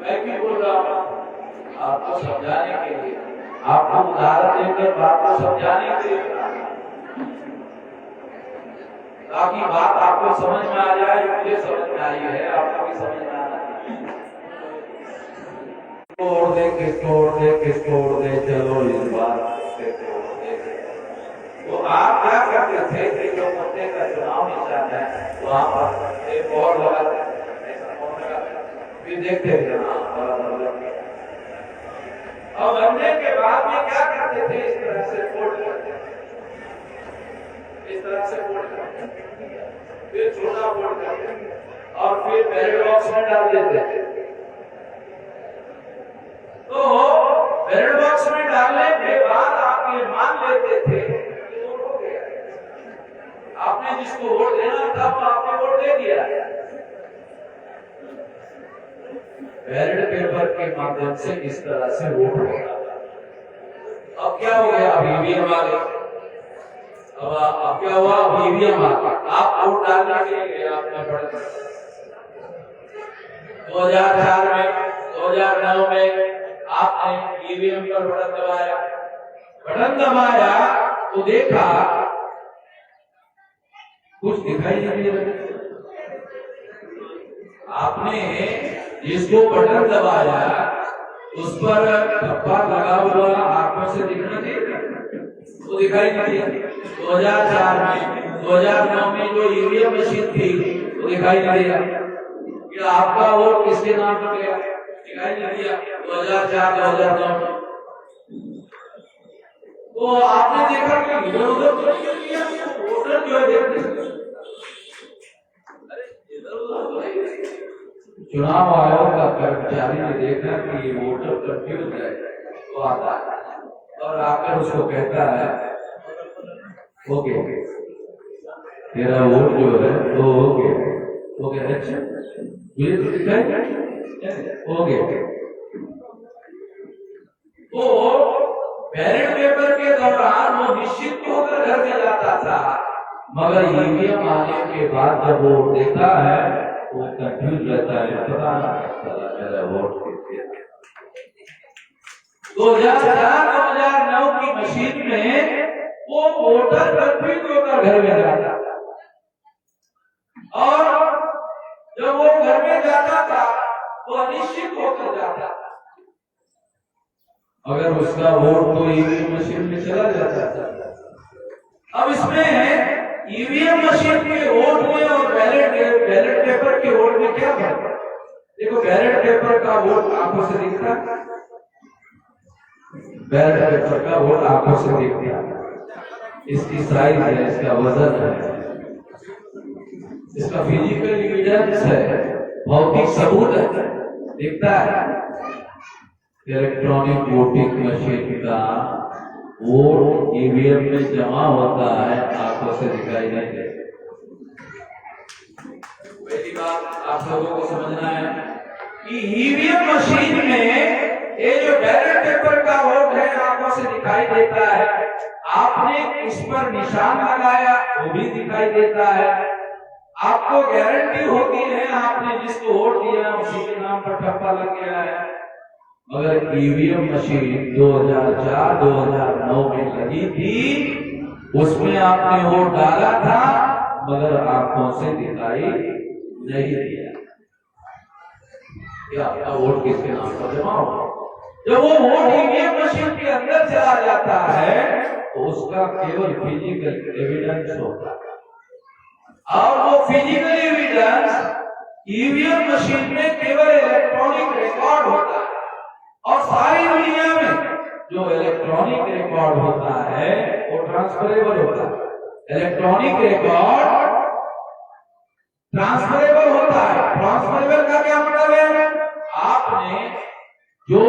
मैं भी बोल रहा हूँ आपको समझाने के लिए, आपको उदाहरण देकर बात को समझाने के लिए, ताकि बात आपको समझ में आ जाए। मुझे समझ में आई है, आपको भी समझ में आना चाहिए। तोड़ दे चलो इस बार से तोड़ दे। तो आप क्या करते थे कि जो मुद्दे का चुनाव निशान है वहां पर एक और लगाते फिर देखते थे और बनने के बाद में क्या करते थे, इस तरह से फोल्ड करते थे, इस तरह से फोल्ड करते थे, फिर छोटा फोल्ड करते और फिर बैलेट बॉक्स में डाल देते थे। तो बैलेट बॉक्स में डालने के बाद आप ये मान लेते थे कि वोट हो गया, आपने जिसको वोट देना था वो आपने वोट दे दिया। बैलेट पेपर के माध्यम से इस तरह से वोट होता। अब क्या हो गया? अब ईवीएम आ गए। अब क्या हुआ? अब ईवीएम आ गए। आप वोट डालने के लिए आपने पढ़ 2004 में 2009 में आपने ईवीएम पर बटन दबाया तो देखा कुछ दिखाई नहीं दे रहा। आपने जिसको बटन दबाया उस पर ठप्पा लगा हुआ आंखों से दिखना चाहिए, तो दिखाई नहीं दिया। 2004 में 2009 में जो ईवीएम मशीन थी वो दिखाई नहीं दिया कि आपका वोट किसके नाम पर गया, दिखाई नहीं दिया 2004-2009 में। तो आपने देखा कि इधर उधर तो नहीं किया, वोटर जो है चुनाव आयोग का कर्मचारी ने देखा कि ये वोटर कंफ्यूज है, तो आता है और आकर उसको कहता है ओके तेरा वोट जो है तो ओके अच्छा ओके। तो बैलेट पेपर के दौरान वो निश्चित होकर घर में जाता था, मगर ईवीएम आने के बाद जब वोट देता है वो कंफ्यूज रहता है, पता नहीं मेरा वोट किसके। 2004-2009 की मशीन में वो वोटर कंफ्यूज होकर घर में जाता था और जब वो घर में जाता था वो अनिश्चित होकर जाता था। अगर उसका वोट तो ईवीएम मशीन में चला जाता था। अब इसमें ईवीएम मशीन के वोट में और बैलेट पेपर के वोट में क्या फर्क है? देखो बैलेट पेपर का वोट आंखों से दिखता है, बैलेट पेपर का वोट आंखों से दिखता है। इसकी साइज है, इसका वजन है, इसका फिजिकल एविडेंस है, भौतिक सबूत है, दिखता है। इलेक्ट्रॉनिक वोटिंग मशीन का वोट ईवीएम में जमा होता है, आंखों से दिखाई नहीं देता। पहली बात आप लोगों को समझना है कि ईवीएम मशीन में ये जो बैलेट पेपर का वोट है आंखों से दिखाई देता है, आपने किस पर निशान लगाया वो भी दिखाई देता है। आपको गारंटी होती है आपने जिसको वोट दिया उसी के नाम पर ठप्पा लग गया है। मगर ईवीएम मशीन 2004-2009 में लगी थी, उसमें आपने वोट डाला था मगर आंखों से दिखाई नहीं दिया कि आपका वोट किसके नाम पर जमा हो। जब वो वोट ईवीएम मशीन के अंदर चला जाता है तो उसका केवल फिजिकल एविडेंस होता है, और वो फिजिकल एविडेंस ईवीएम मशीन में केवल इलेक्ट्रॉनिक रिकॉर्ड होता है। और सारी दुनिया में जो इलेक्ट्रॉनिक रिकॉर्ड होता है वो ट्रांसफरेबल होता है। इलेक्ट्रॉनिक रिकॉर्ड ट्रांसफरेबल होता है। ट्रांसफरेबल का क्या मतलब है? आपने जो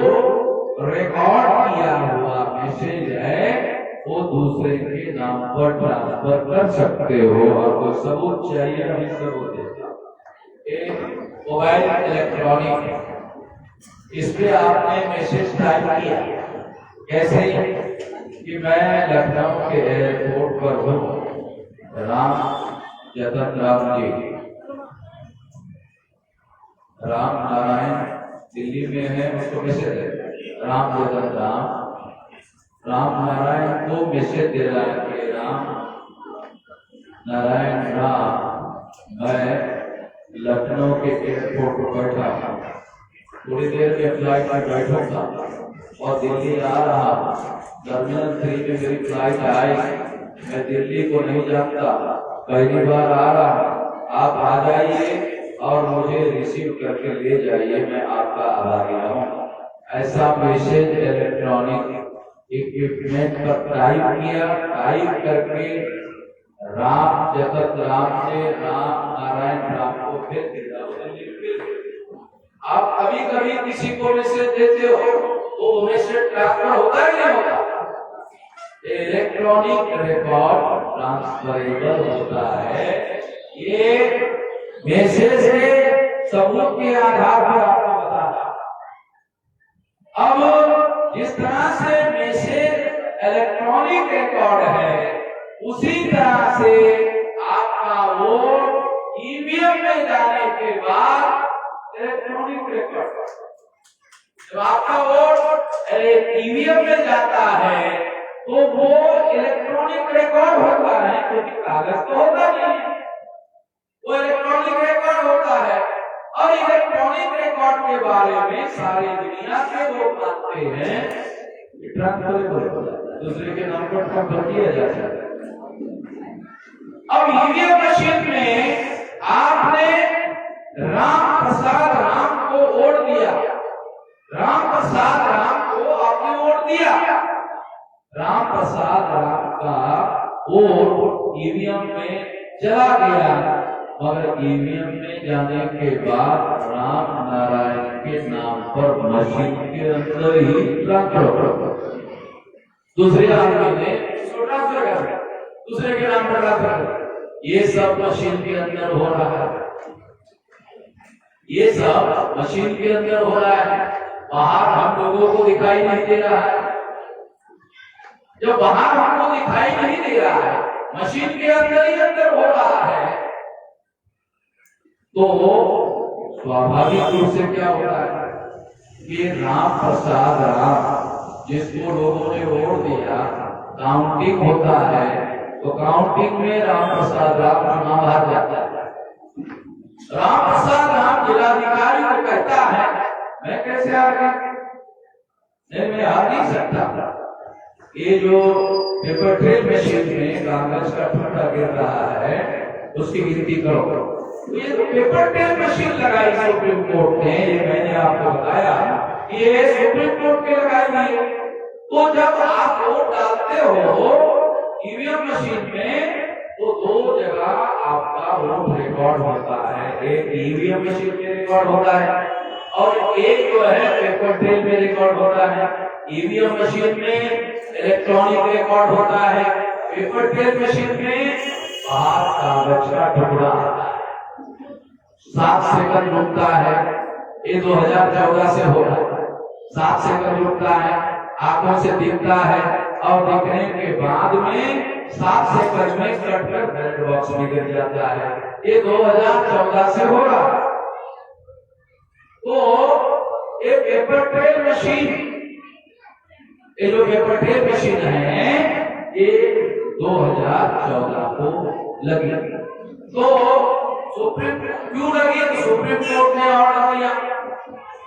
रिकॉर्ड किया हुआ मैसेज है वो दूसरे के नाम पर ट्रांसफर कर सकते हो। आपको सबूत चाहिए, अभी सबूत देता हूं। मोबाइल इलेक्ट्रॉनिक, इस पे आपने मैसेज टाइप किया कैसे कि मैं लखनऊ के एयरपोर्ट पर हूँ, जतन राम जी, राम नारायण दिल्ली में है, उसको मैसेज है जतन राम नारायण को मैसेज दे रहा है कि राम नारायण मैं लखनऊ के एयरपोर्ट पर बैठा हूँ, थोड़ी देर में फ्लाइट में बैठूंगा और दिल्ली आ रहा हूँ। टर्मिनल 3 में मेरी फ्लाइट आई, मैं दिल्ली को नहीं जानता, पहली बार आ रहा हूँ, आप आ जाइए और मुझे रिसीव करके ले जाइए, मैं आपका आभारी हूँ। ऐसा मैसेज इलेक्ट्रॉनिक इक्विपमेंट पर टाइप किया, टाइप करके राम जगत राम से राम नारायण राम को फिर दिया। आप कभी कभी किसी को मैसेज देते हो तो मैसेज ट्रांसफर होता है नहीं होता? इलेक्ट्रॉनिक रिकॉर्ड ट्रांसफरेबल होता है। ये मैसेज के सबूत के आधार पर आपको बताना। अब जिस तरह से मैसेज इलेक्ट्रॉनिक रिकॉर्ड है, उसी तरह से आपका वोट ईवीएम में जाने के बाद इलेक्ट्रॉनिक रिकॉर्ड, जब आपका वोट ईवीएम में जाता है तो वो इलेक्ट्रॉनिक रिकॉर्ड होता है, क्योंकि कागज तो होता नहीं है, वो इलेक्ट्रॉनिक रिकॉर्ड होता है। और इलेक्ट्रॉनिक रिकॉर्ड के बारे में सारी दुनिया के लोग मानते हैं ट्रांसफरेबल, दूसरे के नाम पर ट्रांसफर किया जा सकता है। अब ईवीएम मशीन में आपने राम प्रसाद राम को वोट दिया, राम प्रसाद राम को आपने वोट दिया, राम प्रसाद राम का वोट ईवीएम में चला गया, मगर ईवीएम में जाने के बाद राम नारायण के नाम पर मशीन के अंदर ही ट्रांसफर, दूसरे आदमी ने उसको ट्रांसफर कर दिया, दूसरे के नाम पर ट्रांसफर कर। ये सब मशीन के अंदर हो रहा है, ये सब मशीन के अंदर हो रहा है, बाहर हम लोगों को दिखाई नहीं दे रहा है। जब बाहर हमको दिखाई नहीं दे रहा है, मशीन के अंदर ही अंदर हो रहा है, तो स्वाभाविक रूप से क्या होता है कि राम प्रसाद राम जिसको लोगों ने वोट दिया, काउंटिंग होता है, तो काउंटिंग में राम प्रसाद राम चुनाव हार जाता है। राम प्रसाद राम जिलाधिकारी को कहता है मैं कैसे हार गया, नहीं मैं हार नहीं सकता। ये जो पेपर ट्रेल मशीन में कागज का फटा गिर रहा है उसकी गिनती करो। ये तो पेपर ट्रेल मशीन लगाई सुप्रीम कोर्ट ने, ये मैंने आपको बताया, ये सुप्रीम कोर्ट के लगाई है। तो जब आप वोट डालते हो ईवीएम मशीन में तो दो जगह आपका वोट रिकॉर्ड होता है, एक ईवीएम मशीन में रिकॉर्ड होता है और एक जो है पेपर ट्रेल में रिकॉर्ड होता है। ईवीएम मशीन में इलेक्ट्रॉनिक रिकॉर्ड होता है, पेपर ट्रेल मशीन में बाहर कागज का टुकड़ा 7 सेकंड रुकता है। ये 2014 से हो रहा है, 7 सेकंड रुकता है, आंखों से दिखता है और दिखने के बाद में 7 सेकंड में कट कर बैलेट बॉक्स में गिर जाता है। ये 2014 से हो रहा है। तो ये पेपर ट्रेल मशीन, ये जो पेपर ट्रेल मशीन है ये 2014 को लगी। तो सुप्रीम क्यों लगी? तो सुप्रीम कोर्ट ने ऑर्डर दिया,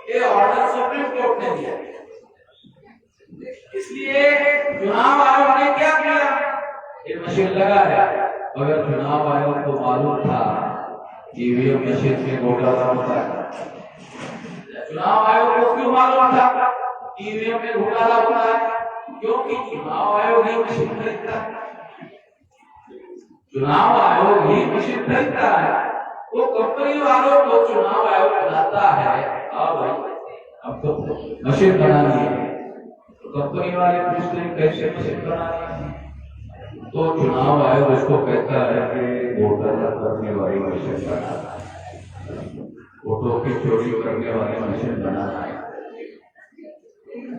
ये ऑर्डर सुप्रीम कोर्ट ने दिया। इसलिए चुनाव आयोग ने क्या किया? ये मशीन लगा है। अगर चुनाव आयोग को मालूम था ईवीएम मशीन में घोटाला होता है, चुनाव आयोग को क्यों मालूम था ईवीएम में घोटाला होता है? क्योंकि चुनाव आयोग ही मशीन खरीदता है, चुनाव आयोग ही मशीन खरीदता है। वो कंपनी वालों को चुनाव आयोग बनाता है, अब तो मशीन बनानी है, तो कंपनी वाले पूछते हैं कैसे मशीन बनानी है, तो चुनाव आयोग उसको कहता है कि घोटाला करने वाली मशीन बनाना है, वोटों की चोरी करने वाली मशीन बनाना है।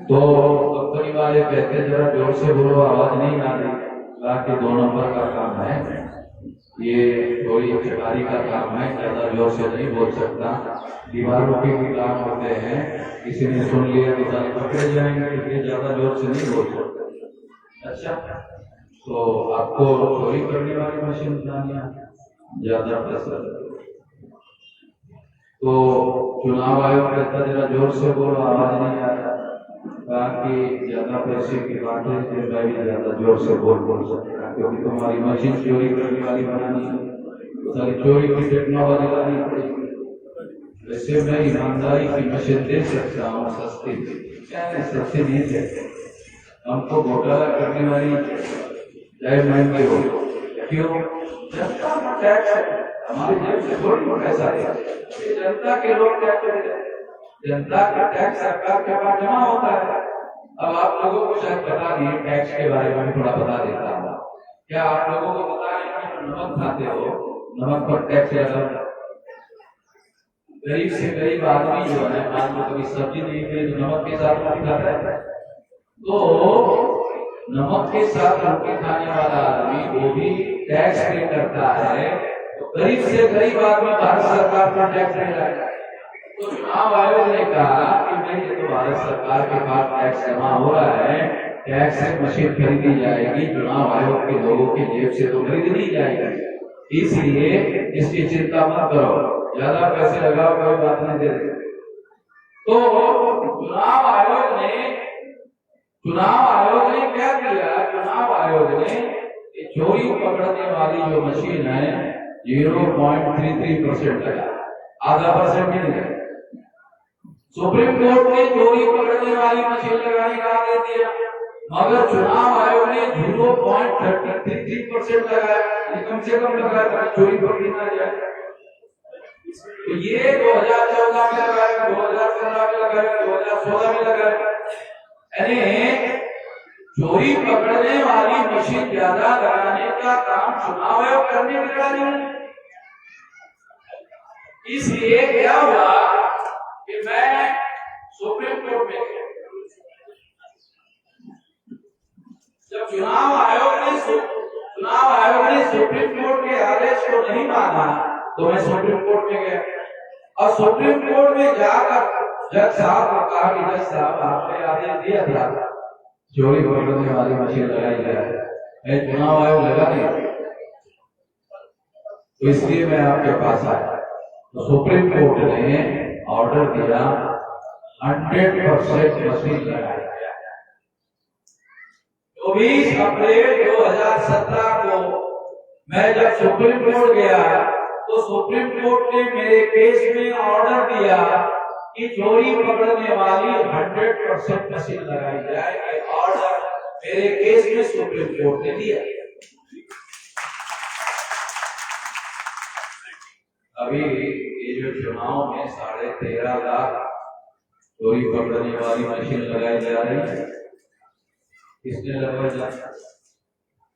तो कंपनी वाले कहते जरा जोर से बोलो, आवाज नहीं आ रही। बाकी 2 नंबर का काम है, ये चोरी चकारी का काम है, ज्यादा जोर से नहीं बोल सकता, दीवारों के भी काम होते हैं, किसी ने सुन लिया तो सारे पकड़े जाएंगे, इसलिए ज्यादा जोर से नहीं बोल सकते। अच्छा, तो आपको चोरी करने वाली मशीन बनानी है, ज्यादा पैसा। तो चुनाव आयोग कहता जरा जोर से बोलो, आवाज नहीं आ रहा। बाकी ज्यादा पैसे की बात है, मैं भी ज्यादा जोर से बोल सकता, क्योंकि तुम्हारी मशीन चोरी करने वाली बनानी है, तो सारी चोरी की टेक्नोलॉजी लानी पड़ेगी। वैसे मैं ईमानदारी की मशीन दे सकता हूँ सस्ती, सस्ती नहीं दे, हमको घोटाला करने वाली चाहे महंगी हो। क्यों? जनता का टैक्स है, हमारी जेब से थोड़ी पैसा है, जनता के लोग टैक्स देते हैं, जनता का टैक्स सरकार के पास जमा होता है। अब आप लोगों को शायद पता नहीं, टैक्स के बारे में थोड़ा बता देता हूँ। क्या आप लोगों को पता है कि नमक खाते हो, नमक पर टैक्स लगा? गरीब से गरीब आदमी जो है, मान लो कभी सब्जी नहीं खाई तो नमक के साथ रोटी खाता है, तो नमक के साथ रोटी खाने वाला आदमी वो भी टैक्स पे करता है। तो गरीब से गरीब आदमी भारत सरकार पर टैक्स नहीं लगाएगा। तो चुनाव आयोग ने कहा कि नहीं, ये तो भारत सरकार के पास टैक्स जमा हो रहा है, टैक्स से मशीन खरीदी जाएगी, चुनाव आयोग के लोगों की जेब से तो खरीद नहीं जाएगी, इसलिए इसकी चिंता मत करो, ज्यादा पैसे लगाओ, कोई बात नहीं दे देंगे। तो चुनाव आयोग ने क्या किया? चुनाव आयोग ने चोरी पकड़ने वाली जो मशीन है 0.33% लगा, आधा % नहीं लगा। सुप्रीम कोर्ट ने चोरी पकड़ने वाली मशीन लगाने का आदेश दिया, मगर चुनाव आयोग ने 0.33% लगाया, कम से कम लगाया, चोरी पकड़ी ना जाए। तो ये 2014 में लगाया, 2015 में लगाया, 2016 में लगाया, यानी चोरी पकड़ने वाली मशीन ज्यादा लगाने का काम चुनाव आयोग करने के लिए। इसलिए क्या हुआ कि मैं सुप्रीम कोर्ट में गया, जब चुनाव आयोग ने सुप्रीम कोर्ट के आदेश को नहीं माना, तो मैं सुप्रीम कोर्ट में गया, और सुप्रीम कोर्ट में जाकर जज साहब ने कहा कि जज साहब आपने आदेश दिया था चोरी पकड़ने वाली मशीन लगाई जाए, चुनाव आयोग लगा नहीं, तो इसलिए मैं आपके पास आया। तो सुप्रीम कोर्ट ने ऑर्डर दिया 100% मशीन लगाई जाए। 24 अप्रैल 2017 को मैं जब सुप्रीम कोर्ट गया, तो सुप्रीम कोर्ट ने मेरे केस में ऑर्डर दिया कि चोरी पकड़ने वाली 100% मशीन लगाई जाए। ये ऑर्डर मेरे केस में सुप्रीम कोर्ट ने दिया। अभी ये जो चुनाव में 13.5 लाख चोरी पकड़ने वाली मशीन लगाई जा रही है, किसने लगाया जा?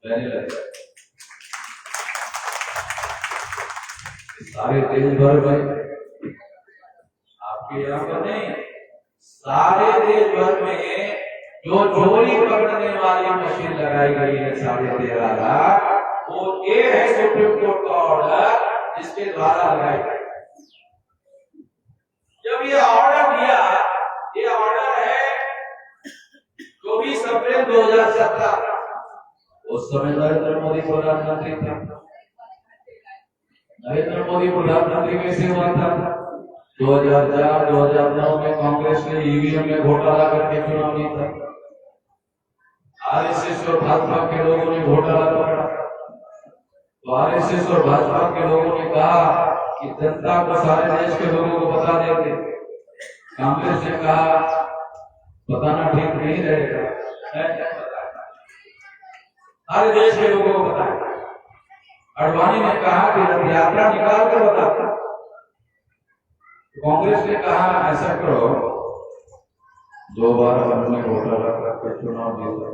मैंने लगाया। सारे देश भर में, आपके यहाँ पर नहीं, सारे देश भर में जो चोरी पकड़ने वाली मशीन लगाई गई है 13.5 लाख, वो ये है सुप्रीम कोर्ट का ऑर्डर जिसके द्वारा लगाई गई। जब ये ऑर्डर दिया, ये ऑर्डर है 24 अप्रैल 2017, उस समय नरेंद्र मोदी प्रधानमंत्री था। नरेंद्र मोदी प्रधानमंत्री कैसे हुआ था? 2004-2009 में कांग्रेस ने ईवीएम में घोटाला करके चुनाव जीता। आरएसएस और भाजपा के लोगों ने घोटाला पकड़ा, तो आरएसएस और भाजपा के लोगों ने कहा कि जनता को, सारे देश के लोगों को बता देंगे। कांग्रेस ने कहा बताना ठीक नहीं रहेगा, सारे देश के लोगों को बताया। अडवाणी ने कहा कि रथ यात्रा निकाल कर बताता। कांग्रेस ने कहा ऐसा करो, 2 बार हमने घोटाला करके चुनाव जीता,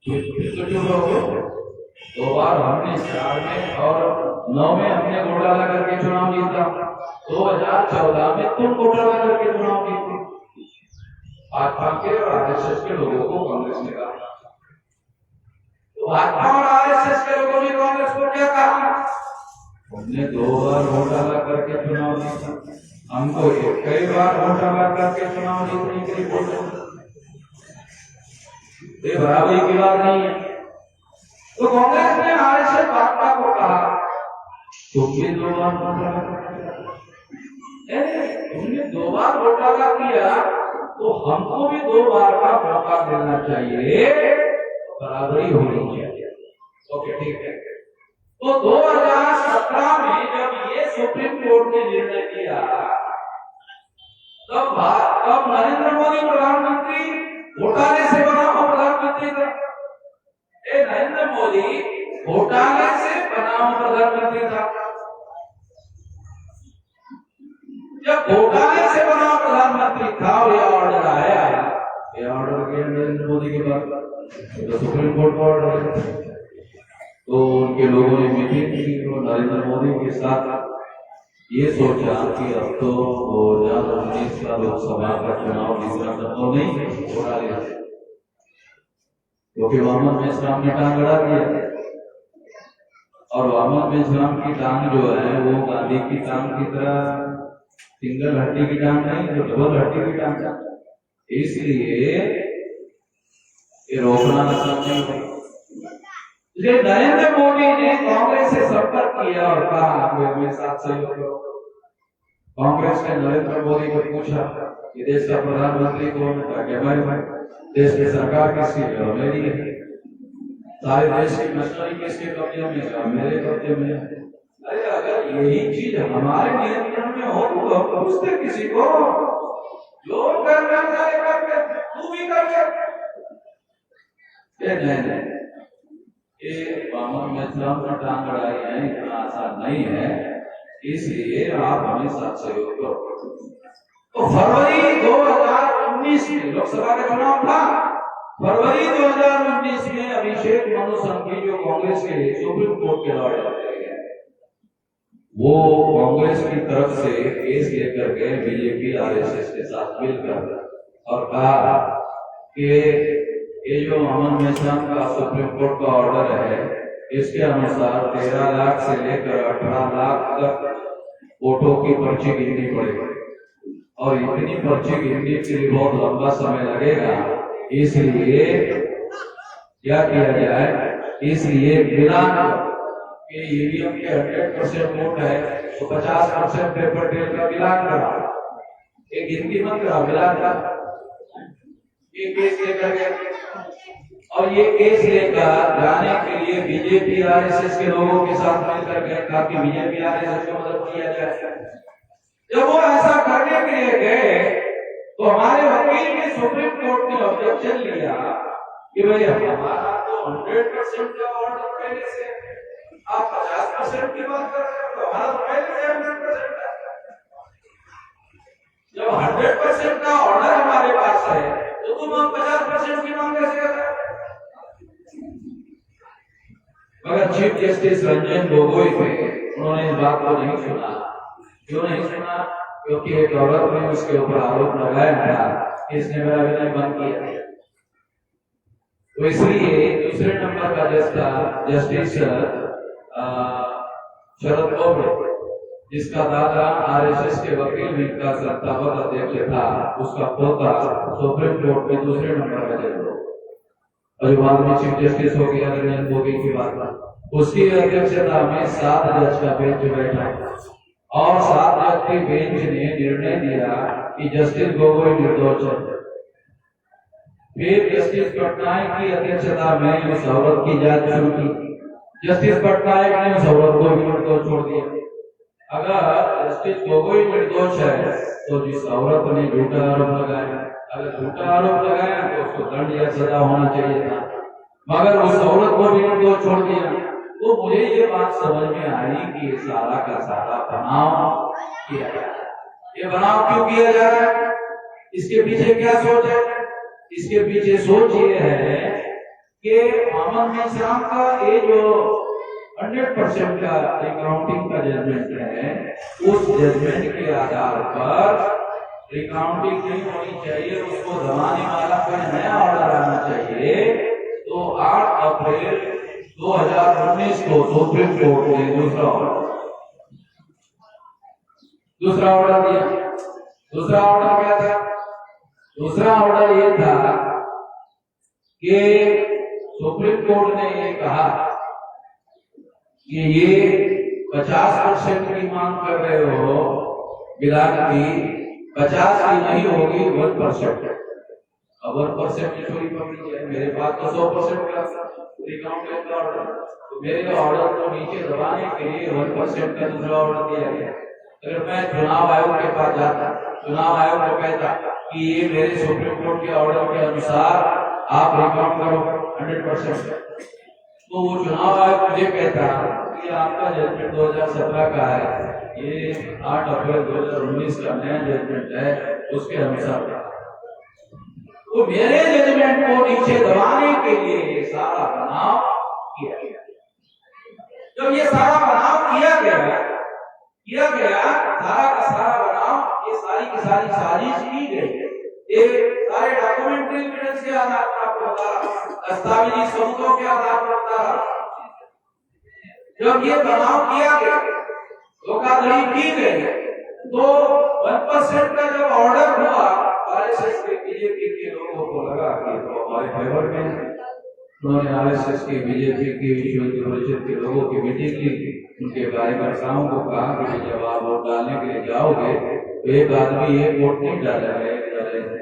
तो क्यों लोगे? 2 बार हमने 4 में और 9 में हमने घोटाला करके चुनाव जीता, 2014 में तुम घोटाला करके चुनाव जीते। भाजपा के और आरएसएस के लोगों को कांग्रेस ने कहा, तो भाजपा और आरएसएस के लोगों ने कांग्रेस को क्या कहा? हमने 2 बार घोटाला करके चुनाव जीता, हमको कई बार घोटाला करके चुनाव जीतने के लिए बोलते, ये बराबरी की बात नहीं है। तो कांग्रेस ने आरएसएस भाजपा को कहा तुमने 2 बार घोटाला तुमने 2 बार घोटाला किया, तो हमको भी 2 बार का मौका देना चाहिए, बराबरी होनी चाहिए। ओके, ठीक है। तो 2017 में जब ये सुप्रीम कोर्ट ने निर्णय दिया, तब नरेंद्र मोदी प्रधानमंत्री घोटाले से बना हुआ प्रधानमंत्री था। नरेंद्र मोदी घोटाले से बना हुआ प्रधानमंत्री था। जब घोटाले से बना प्रधानमंत्री था और यह ऑर्डर आया, ये ऑर्डर के नरेंद्र मोदी के बाद तो सुप्रीम कोर्ट का ऑर्डर है, तो उनके लोगों ने मीटिंग की और नरेंद्र मोदी के साथ ये सोचा कि अब तो 2019 का लोकसभा का चुनाव जीतना तो नहीं, घोटाले से, क्योंकि वामन मेश्राम ने टांग अड़ा दिया, और वामन मेश्राम की टांग जो है वो गांधी की टांग की तरह सिंगल हड्डी की टांग नहीं, जो डबल हड्डी की टांग है। इसलिए ये रोकना आसान नहीं है। इसलिए नरेंद्र मोदी ने कांग्रेस से संपर्क किया और कहा कि हमें साथ सहयोग करो। कांग्रेस ने नरेंद्र मोदी को पूछा कि देश का प्रधानमंत्री कौन है? भाई देश की सरकार किसकी है? मेरी है। सारे देश की मशीनरी किसके कब्जे में है? मेरे कब्जे में है। अरे अगर यही चीज हमारे नियंत्रण में हो तो पूछते किसी को, जो करना चाहे करके, तू भी कर। नहीं, ये वामन मेश्राम ने टांग अड़ाई है, इतना आसान नहीं है, इसलिए आप हमें साथ सहयोग करो। तो फरवरी 2019 में लोकसभा का चुनाव था। फरवरी 2019 में अभिषेक मनु सिंघवी जो कांग्रेस के सुप्रीम कोर्ट के लॉयर थे, वो कांग्रेस की तरफ से केस लेकर गए बीजेपी आरएसएस के साथ मिलकर और कहा कि ये जो वामन मेश्राम का सुप्रीम कोर्ट का ऑर्डर है, इसके अनुसार 13 लाख से लेकर 18 लाख तक वोटों की पर्ची गिननी पड़ेगी, और इतनी पर्ची गिनने के लिए बहुत लंबा समय लगेगा। इसलिए क्या किया जाए? इसलिए मिलान के ईवीएम के 100% वोट है तो 50% पेपर ट्रेल का मिलान करा, एक गिनती मत करा, मिलान करा। ये केस लेकर गए और ये केस लेकर जाने के लिए बीजेपी आरएसएस के लोगों के साथ मिलकर गए ताकि बीजेपी आरएसएस को मदद किया जाए। जब वो ऐसा करने के लिए गए तो हमारे वकील ने सुप्रीम कोर्ट ने ऑब्जेक्शन लिया कि भाई हमारा तो 100% का ऑर्डर पहले से, आप 50% की बात कर रहे हो, हमारा तो पहले से 100% है। जब 100% का ऑर्डर हमारे पास है तो तुम हम 50% की मांग कैसे कर रहे हो? मगर चीफ जस्टिस रंजन गोगोई थे, उन्होंने इस बात को नहीं सुना। क्यों नहीं सुना? क्योंकि एक औरत ने उसके ऊपर आरोप लगाया था कि इसने मेरा विनय भंग किया। तो इसलिए दूसरे नंबर का जस्टिस शरद बोबड़े, जिसका दादा आरएसएस के वकील विंग का संस्थापक अध्यक्ष था, उसका पोता सुप्रीम कोर्ट में दूसरे नंबर का जज हो, और बाद में चीफ जस्टिस हो गया रंजन गोगोई की बात। उसकी अध्यक्षता में 7 जज का बेंच बैठा और 7 जज की बेंच ने निर्णय दिया कि जस्टिस गोगोई निर्दोष है। फिर जस्टिस पटनायक की अध्यक्षता में उस औरत की जांच शुरू की। जस्टिस पटनायक ने उस औरत को भी निर्दोष छोड़ दिया। अगर जस्टिस गोगोई निर्दोष है तो जिस औरत ने झूठा आरोप लगाया, अगर झूठा आरोप लगाया तो उसको दंड या सजा होना चाहिए था, मगर उस औरत को भी निर्दोष छोड़ दिया। तो मुझे ये बात समझ में आई कि ये सारा का सारा बनाव किया जा रहा है। ये बनाव क्यों किया जा रहा है? इसके पीछे क्या सोच है? इसके पीछे सोच ये है कि मोहम्मद मेश्राम का ये जो 100% का रिकाउंटिंग का जजमेंट है, उस जजमेंट के आधार पर रिकाउंटिंग नहीं होनी चाहिए, उसको दबाने वाला कोई नया ऑर्डर आना चाहिए। तो 8 अप्रैल 2019 को सुप्रीम कोर्ट ने दूसरा ऑर्डर दिया। दूसरा ऑर्डर क्या था? दूसरा ऑर्डर ये था कि सुप्रीम कोर्ट ने ये कहा कि ये 50% की मांग कर रहे हो विधान की, 50 की नहीं होगी 1%। अब 1% की चोरी पकड़ी है, मेरे पास तो 100% का रिकाउंटिंग का ऑर्डर, तो मेरे ऑर्डर को नीचे दबाने के लिए 1% का दूसरा ऑर्डर दिया गया। अगर मैं चुनाव आयोग के पास जाता, चुनाव आयोग को कहता कि ये मेरे सुप्रीम कोर्ट के ऑर्डर के अनुसार आप रिकाउंट करो 100%, तो वो चुनाव आयोग मुझे कहता कि आपका जजमेंट 2017 का है, ये 8 अप्रैल 2019 का नया जजमेंट है, उसके अनुसार। तो मेरे जजमेंट को नीचे दबाने के लिए ये सारा बनाव किया गया। जब ये सारा बनाव किया गया सारा का सारा बनाव, ये सारी की सारी साजिश की गई, ये सारे डॉक्यूमेंट्री एविडेंस के आधार पर आपको बता रहा, दस्तावेजी सबूतों के आधार पर बता रहा। जब ये बनाव किया गया, धोखाधड़ी की गई, तो 1% का जब ऑर्डर हुआ, आरएसएस के बीजेपी के लोगों को लगा कि तो हमारे फेवर में है। उन्होंने आरएसएस के बीजेपी के विश्व परिषद के लोगों की मीटिंग की, उनके कार्यकर्ताओं को कहा कि जब आप वोट डालने के लिए जाओगे तो एक आदमी एक वोट नहीं डालेगा,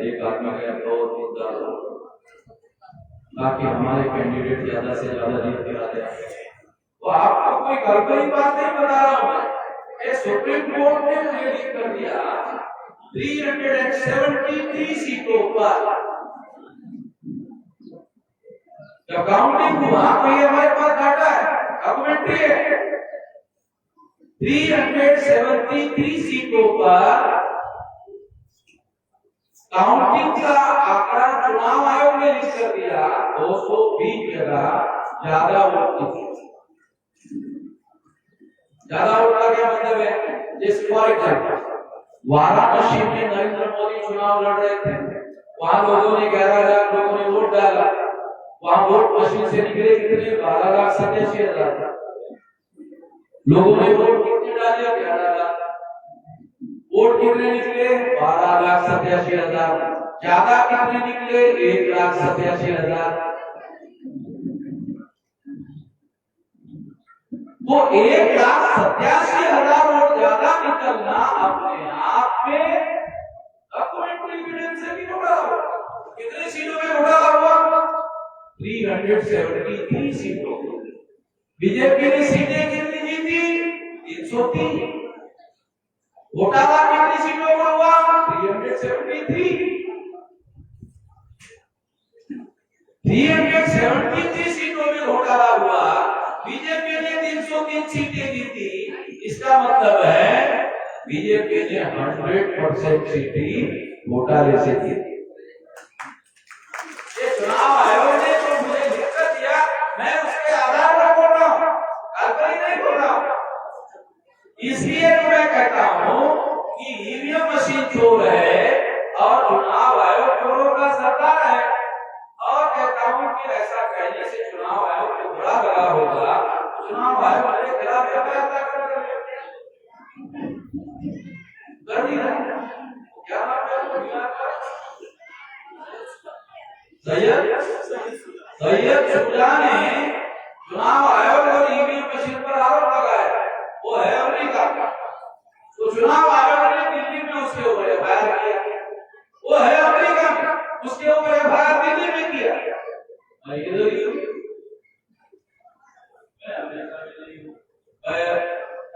एक आदमी का 2 वोट डालो, ताकि हमारे कैंडिडेट ज्यादा से ज्यादा जीत कर आ जाए। तो आपको कोई काल्पनिक बात नहीं बता रहा हूं मैं, सुप्रीम कोर्ट ने मुझे लिख कर दिया 373 सीटों पर जब काउंटिंग हुआ तो ये हमारे पास डाटा है, डॉक्यूमेंट्री है। 373 सीटों पर काउंटिंग का आंकड़ा चुनाव आयोग ने लिख कर दिया 220 जगह ज्यादा वोट की। ज्यादा वोट का क्या मतलब है? जिस फॉर एग्जाम्पल वाराणसी में नरेंद्र मोदी चुनाव लड़ रहे थे, वहां लोगों ने 11 लाख लोगों ने वोट डाला, वहां वोट मशीन से निकले कितने? 12,87,000 लोगों ने वोट कितने डाले? 11 लाख। वोट कितने निकले? 12,87,000। ज्यादा कितने निकले? 1,87,000। वो 1,87,000 वोट ज्यादा निकलना अपने आप में डॉक्यूमेंट्री एविडेंस से भी घोटाला हुआ। कितनी सीटों में घोटाला हुआ? 373 सीटों। बीजेपी ने सीटें कितनी जीती? 303। घोटाला कितनी सीटों पर हुआ? 373। 373 सीटों में घोटाला हुआ, बीजेपी ने 303 सीटें जीती। इसका मतलब है बीजेपी ने 100% सीटें घोटाले से जीती। ये चुनाव आयोग ने जो मुझे लिखकर दिया, मैं उसके आधार पर बोल रहा हूँ, काल्पनिक नहीं बोल रहा हूँ। इसलिए तो मैं कहता हूँ कि ईवीएम कर नहीं रहा। क्या नाम है वो बिहार का? सैयद शुजा ने चुनाव आयोग और ईवीएम मशीन पर आरोप लगाया। वो है अमेरिका का, तो चुनाव आयोग ने दिल्ली में उसके ऊपर एफआईआर किया। वो है अमेरिका में, उसके ऊपर एफआईआर दिल्ली में किया। मैं इधर ही हूँ, मैं अमेरिका में नहीं हूँ,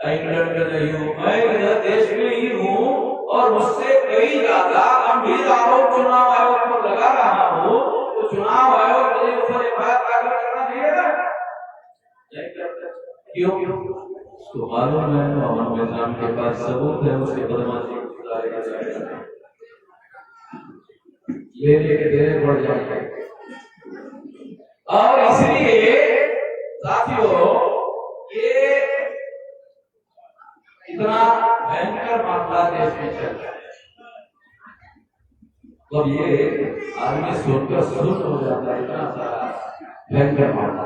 मैं इंग्लैंड में नहीं हूँ, मैं इधर देश में ही हूँ और मुझसे कई ज्यादा गंभीर आरोप चुनाव आयोग पर लगा रहा हूँ। तो चुनाव आयोग मेरे ऊपर एफआईआर दाखिल करना चाहिए ना? नहीं करता। क्यों? उसको मालूम है मोहम्मद निजाम के पास सबूत है, उसके बदमाशी सुधारेगा जाएगा, ले लेके देने पड़ जाएंगे। और इसलिए साथियों, ये इतना भयंकर मामला देश में चल रहा है। अब ये आदमी सुनकर सुन हो जाता है, इतना सारा भयंकर मामला।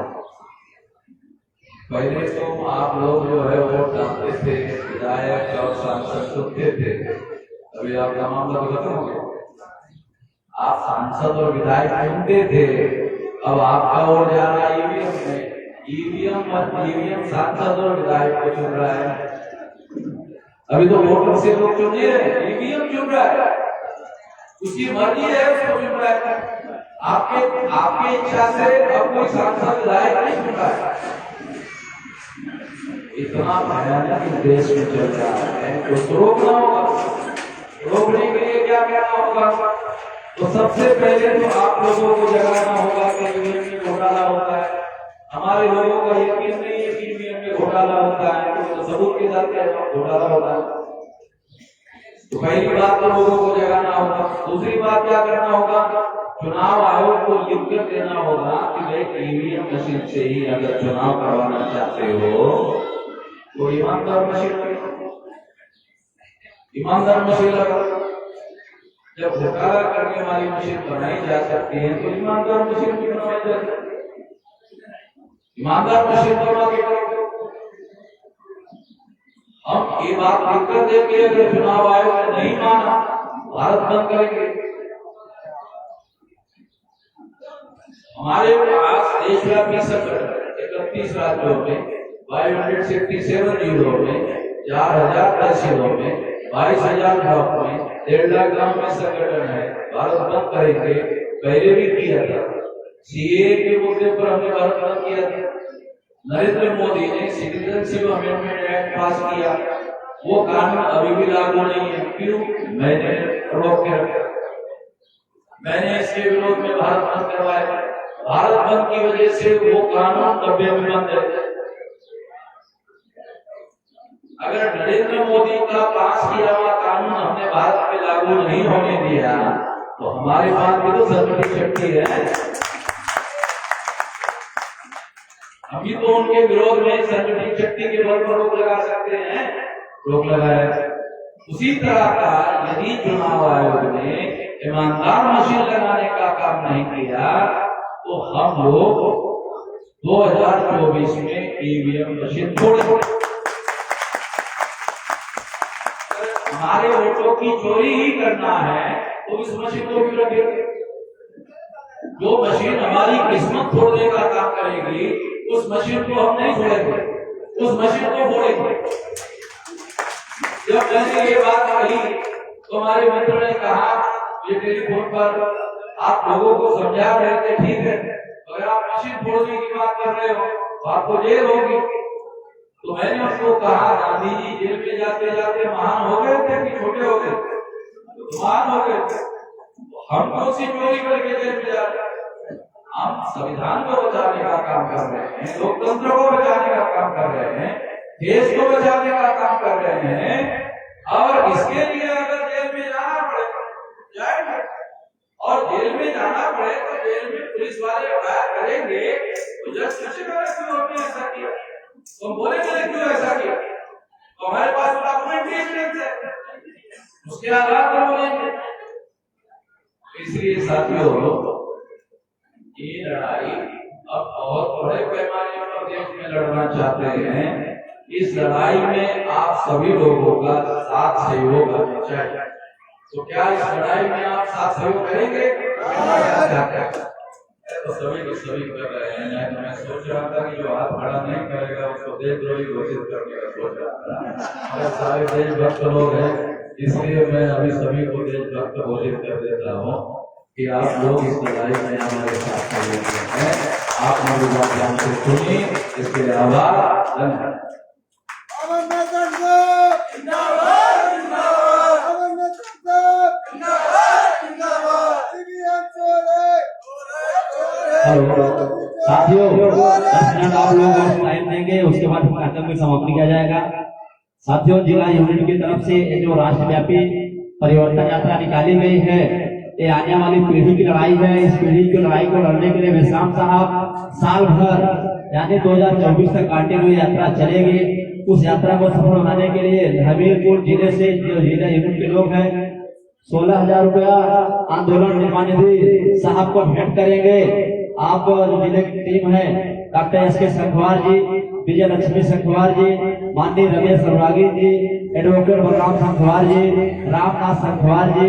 पहले तो आप लोग जो है वोट डालते थे, विधायक और सांसद चुनते थे। अभी आपका मामला तो खत्म हो गया। आप सांसद और विधायक चुनते थे, अब आपका वोट जा रहा है ईवीएम में। ईवीएम सांसद और विधायक को चुन रहा है। अभी तो वोटर से लोग चुन रहे, ईवीएम चुन रहा है, उसकी मर्जी है, उसको चुन रहा है। आपके इच्छा से अब कोई सांसद विधायक नहीं चुन रहा है। इतना भयानक देश में चल रहा है, उसको रोकना होगा। रोकने के लिए क्या करना होगा? तो सबसे पहले तो आप लोगों को जगाना होगा कि ईवीएम में घोटाला होता है। हमारे लोगों का यकीन नहीं है कि ईवीएम में घोटाला होता है, तो सबूत के साथ घोटाला होता है। तो पहली बात तो लोगों को जगाना होगा। दूसरी बात क्या करना होगा? चुनाव आयोग को लिख कर देना होगा कि भाई ईवीएम मशीन से ही अगर चुनाव करवाना चाहते हो तो ईमानदार मशीन लगाओ, ईमानदार मशीन लगाओ। जब घोटाला करने वाली मशीन बनाई जा सकती है तो ईमानदार मशीन भी बनाई जा सकती है। ईमानदार मशीन बना के करो। हम ये बात लिखकर देंगे, अगर चुनाव आयोग ने नहीं माना भारत बंद करेंगे। हमारे पास देशव्यापी संगठन 31 राज्यों में 567 जिलों में 4000 तहसीलों में 22,000 ब्लॉक में 1.5 लाख गांव में संगठन है। भारत बंद करेंगे, पहले भी किया था। सीए के मुद्दे पर हमने भारत बंद किया था। नरेंद्र मोदी ने सिटीजनशिप अमेंडमेंट एक्ट पास किया, वो कानून अभी भी लागू नहीं है। क्यों? मैंने रोक के रखा, मैंने इसके विरोध में भारत बंद करवाया। भारत बंद की वजह से वो कानून 90 में बंद है। अगर नरेंद्र मोदी का पास किया हुआ कानून हमने भारत में लागू नहीं होने दिया तो हमारे पास भी तो संगठित शक्ति है। हम भी तो उनके विरोध में संगठित शक्ति के बल पर रोक लगा सकते हैं, रोक लगाया। उसी तरह का यदि चुनाव आयोग ने ईमानदार मशीन लगाने का काम नहीं किया तो हम लोग 2024 में ईवीएम मशीन छोड़ेंगे। हमारे वोटों की चोरी ही करना है तो इस मशीन को भी रखेंगे। जो मशीन हमारी किस्मत तोड़ने का काम करेगी उस मशीन को हम नहीं छोड़ेंगे, उस मशीन को फोड़ेंगे। जब मैंने ये बात कही तो हमारे मित्र ने कहा, ये टेलीफोन पर आप लोगों को समझा रहे थे, ठीक है, अगर आप मशीन फोड़ने की बात कर रहे हो तो आपको जेल होगी। तो मैंने उसको कहा, गांधी जी जेल में जाते जाते महान हो गए थे कि छोटे हो गए? तो महान हो गए थे। हम तो सी चोरी करके जेल में जा रहे हैं। हम संविधान को बचाने का काम कर रहे हैं, लोकतंत्र को बचाने का काम कर रहे हैं, देश को बचाने का काम कर रहे हैं। और इसके लिए अगर जेल में जाना पड़े जाएंगे, और जेल में जाना पड़े तो जेल में पुलिस वाले फायर करेंगे तो जज पूछेगा क्यों आपने ऐसा किया, तो बोलेंगे क्यों ऐसा किया, तो हमारे पास डॉक्यूमेंट्री एविडेंस है, उसके आधार पर बोलेंगे। इसलिए साथियों, ये लड़ाई अब बहुत बड़े पैमाने पर देश में लड़ना चाहते हैं। इस लड़ाई में आप सभी लोगों का साथ सहयोग होना चाहिए। तो क्या इस लड़ाई में आप साथ सहयोग करेंगे? तो सभी को सभी कर रहे हैं। नहीं तो मैं सोच रहा था कि जो हाथ खड़ा नहीं करेगा उसको देशद्रोही घोषित करने का सोच रहा था। अगर सारे देशभक्त लोग हैं, इसलिए मैं अभी सभी को देशभक्त घोषित कर देता हूँ कि आप लोग इस लड़ाई में हमारे साथ सहयोग करें। आप मेरी बात ध्यान से सुनिए, इसके लिए आभार, धन्यवाद। हेलो साथियों, 10 मिनट आप लोग और टाइम देंगे, उसके बाद कार्यक्रम की समाप्ति किया जाएगा। साथियों, जिला यूनिट की तरफ से जो राष्ट्रव्यापी परिवर्तन यात्रा निकाली गई है, ये आने वाली पीढ़ी की लड़ाई है। इस पीढ़ी की लड़ाई को लड़ने के लिए विश्राम साहब साल भर यानी 2024 तक कंटिन्यू यात्रा चलेगी। उस यात्रा को सफल बनाने के लिए हमीरपुर जिले से जो जिला यूनिट के लोग हैं 16,000 रुपया आंदोलन निर्माण निधि साहब को भेंट करेंगे। आप जो जिले की टीम है, डॉक्टर एस के संखवार जी, विजय लक्ष्मी संखवार जी, माननीय रमेश अनुरागी जी, एडवोकेट बलराम संखवार जी, रामनाथ संखवार जी,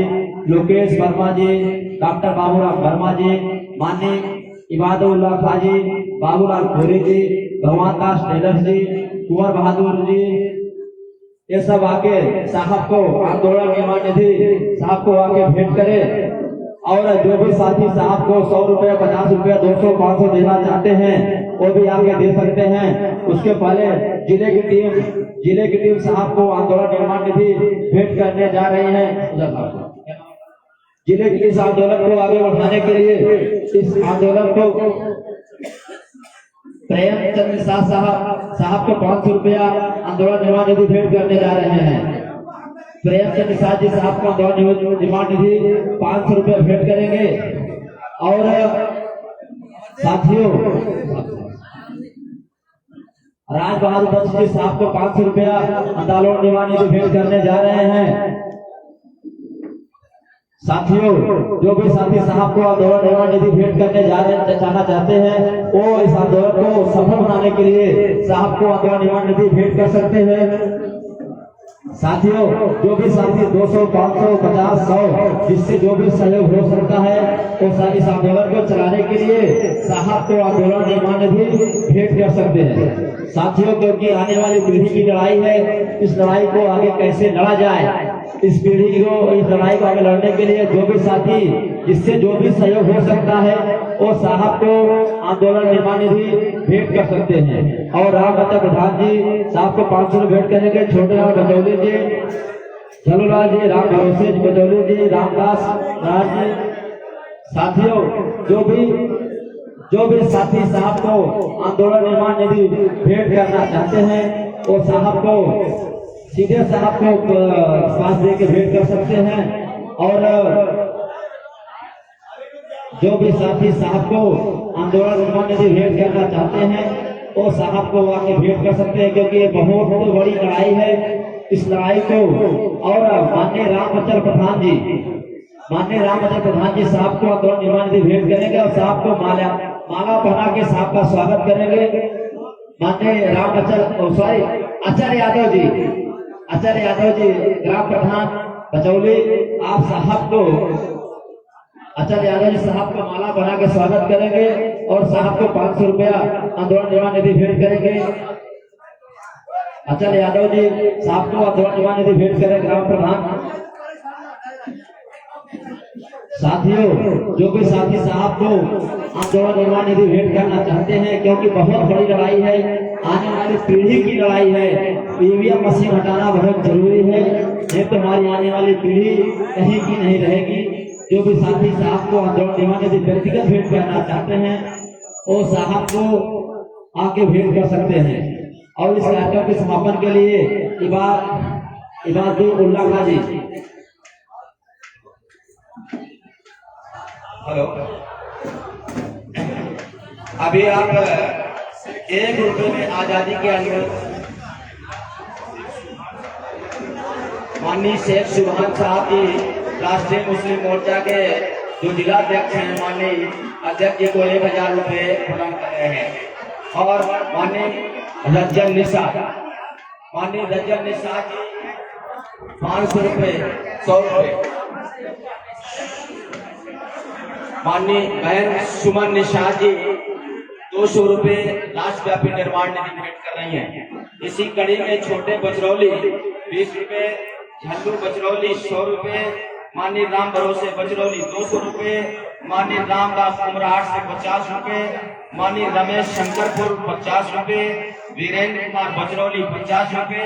लोकेश वर्मा जी, डॉक्टर बाबूराम वर्मा जी, माननीय इबादुल्लाह खां जी, बाबूलाल खोरी जी, भगवान दास टेलर जी, कुंवर बहादुर जी, ये सब आके साहब को आंदोलन निर्माण निधि साहब को आके भेंट करे। और जो भी साथी साहब को 100 रुपया, 50 रुपया, 200, 500 देना चाहते हैं वो भी आके दे सकते हैं। उसके पहले जिले की टीम साहब को आंदोलन निर्माण निधि भेंट करने जा रही है। जिले की इस आंदोलन को आगे बढ़ाने के लिए इस आंदोलन को प्रेमचंद निषाद साहब को 500 रुपया आंदोलन निर्माण निधि भेंट करने जा रहे हैं। प्रेमचंद निषाद जी साहब को आंदोलन निर्माण निधि 500 रुपया भेंट करेंगे। और साथियों, राज बहादुर बख्श जी साहब को 500 रुपया आंदोलन निर्माण निधि भेंट करने जा रहे हैं। साथियों, जो भी साथी साहब को आंदोलन निर्माण निधि भेंट करने जाना चाहते हैं वो इस आंदोलन को सफल बनाने के लिए साहब को आंदोलन निर्माण निधि भेंट कर सकते हैं। साथियों, जो भी साथी 200, 500, 50, 100 जिससे जो भी सहयोग हो सकता है वो इस आंदोलन को चलाने के लिए साहब को आंदोलन निर्माण निधि भेंट कर सकते हैं। साथियों, क्योंकि आने वाली पीढ़ी की लड़ाई है, इस लड़ाई को आगे कैसे लड़ा जाए, इस पीढ़ी को इस लड़ाई को आगे लड़ने के लिए जो भी साथी जिससे जो भी सहयोग हो सकता है वो साहब को आंदोलन निर्माण निधि भेंट कर सकते हैं। और रामबच्चा प्रधान जी साहब को 500 भेंट करेंगे। छोटे राम बचौली जी, झलूलाल जी, राम भरोसे बचौली जी, रामदास राज जी। साथियों, जो भी साथी साहब को आंदोलन निर्माण निधि भेंट करना चाहते हैं वो साहब को सीधे साहब को पास दे के भेंट कर सकते हैं। और जो भी साथी साहब को आंदोलन निर्माण निधि भेंट करना चाहते हैं वो साहब को आके भेंट कर सकते हैं, क्योंकि ये बहुत बड़ी लड़ाई है। इस लड़ाई को और माननीय रामबच्चा प्रधान जी साहब को आंदोलन निर्माण निधि भेंट करेंगे और साहब को माला पहना के साहब का स्वागत करेंगे। माननीय आचार्य यादव जी ग्राम प्रधान बचौली, आप साहब को आचार्य यादव जी साहब का माला बना के स्वागत करेंगे और साहब को 500 रुपया आंदोलन निर्माण निधि भेंट करेंगे। आचार्य यादव जी साहब को आंदोलन निर्माण निधि भेंट करें ग्राम प्रधान। साथियों, जो भी साथी साहब को आंदोलन निर्माण निधि भेंट करना चाहते हैं, क्योंकि बहुत बड़ी लड़ाई है, आने वाली पीढ़ी की लड़ाई है। ईवीएम मशीन हटाना बहुत जरूरी है, नहीं तो हमारी आने वाली पीढ़ी कहीं की नहीं रहेगी। जो भी साथी साहब को आंदोलन निर्माण निधि व्यक्तिगत भेंट करना चाहते हैं वो साहब को आके भेंट कर सकते हैं। और इस कार्यक्रम के समापन के लिए इबादुल्लाह खां जी। हेलो, अभी आप 1 रुपए में आजादी के आंदोलन माननीय शेख सुभान साहब जी राष्ट्रीय मुस्लिम मोर्चा के जो जिलाध्यक्ष हैं, माननीय अध्यक्ष जी को 1000 रुपए प्रदान कर रहे हैं। और माननीय रंजन निषाद माननीय रंजन निषाद जी 500 रुपए 100 रुपए। माननीय बहन सुमन निषाद जी 200 रुपए राष्ट्रव्यापी निर्माण निधि भेंट कर रही हैं। इसी कड़ी में छोटे बजरौली 20 रुपए, झल्लू बजरौली 100 रुपए, माननीय राम भरोसे बजरौली 200 रुपए, माननीय रामदास कुमराट से 50 रुपए, माननीय रमेश शंकरपुर 50 रुपए, वीरेंद्र कुमार बजरौली 50 रुपए।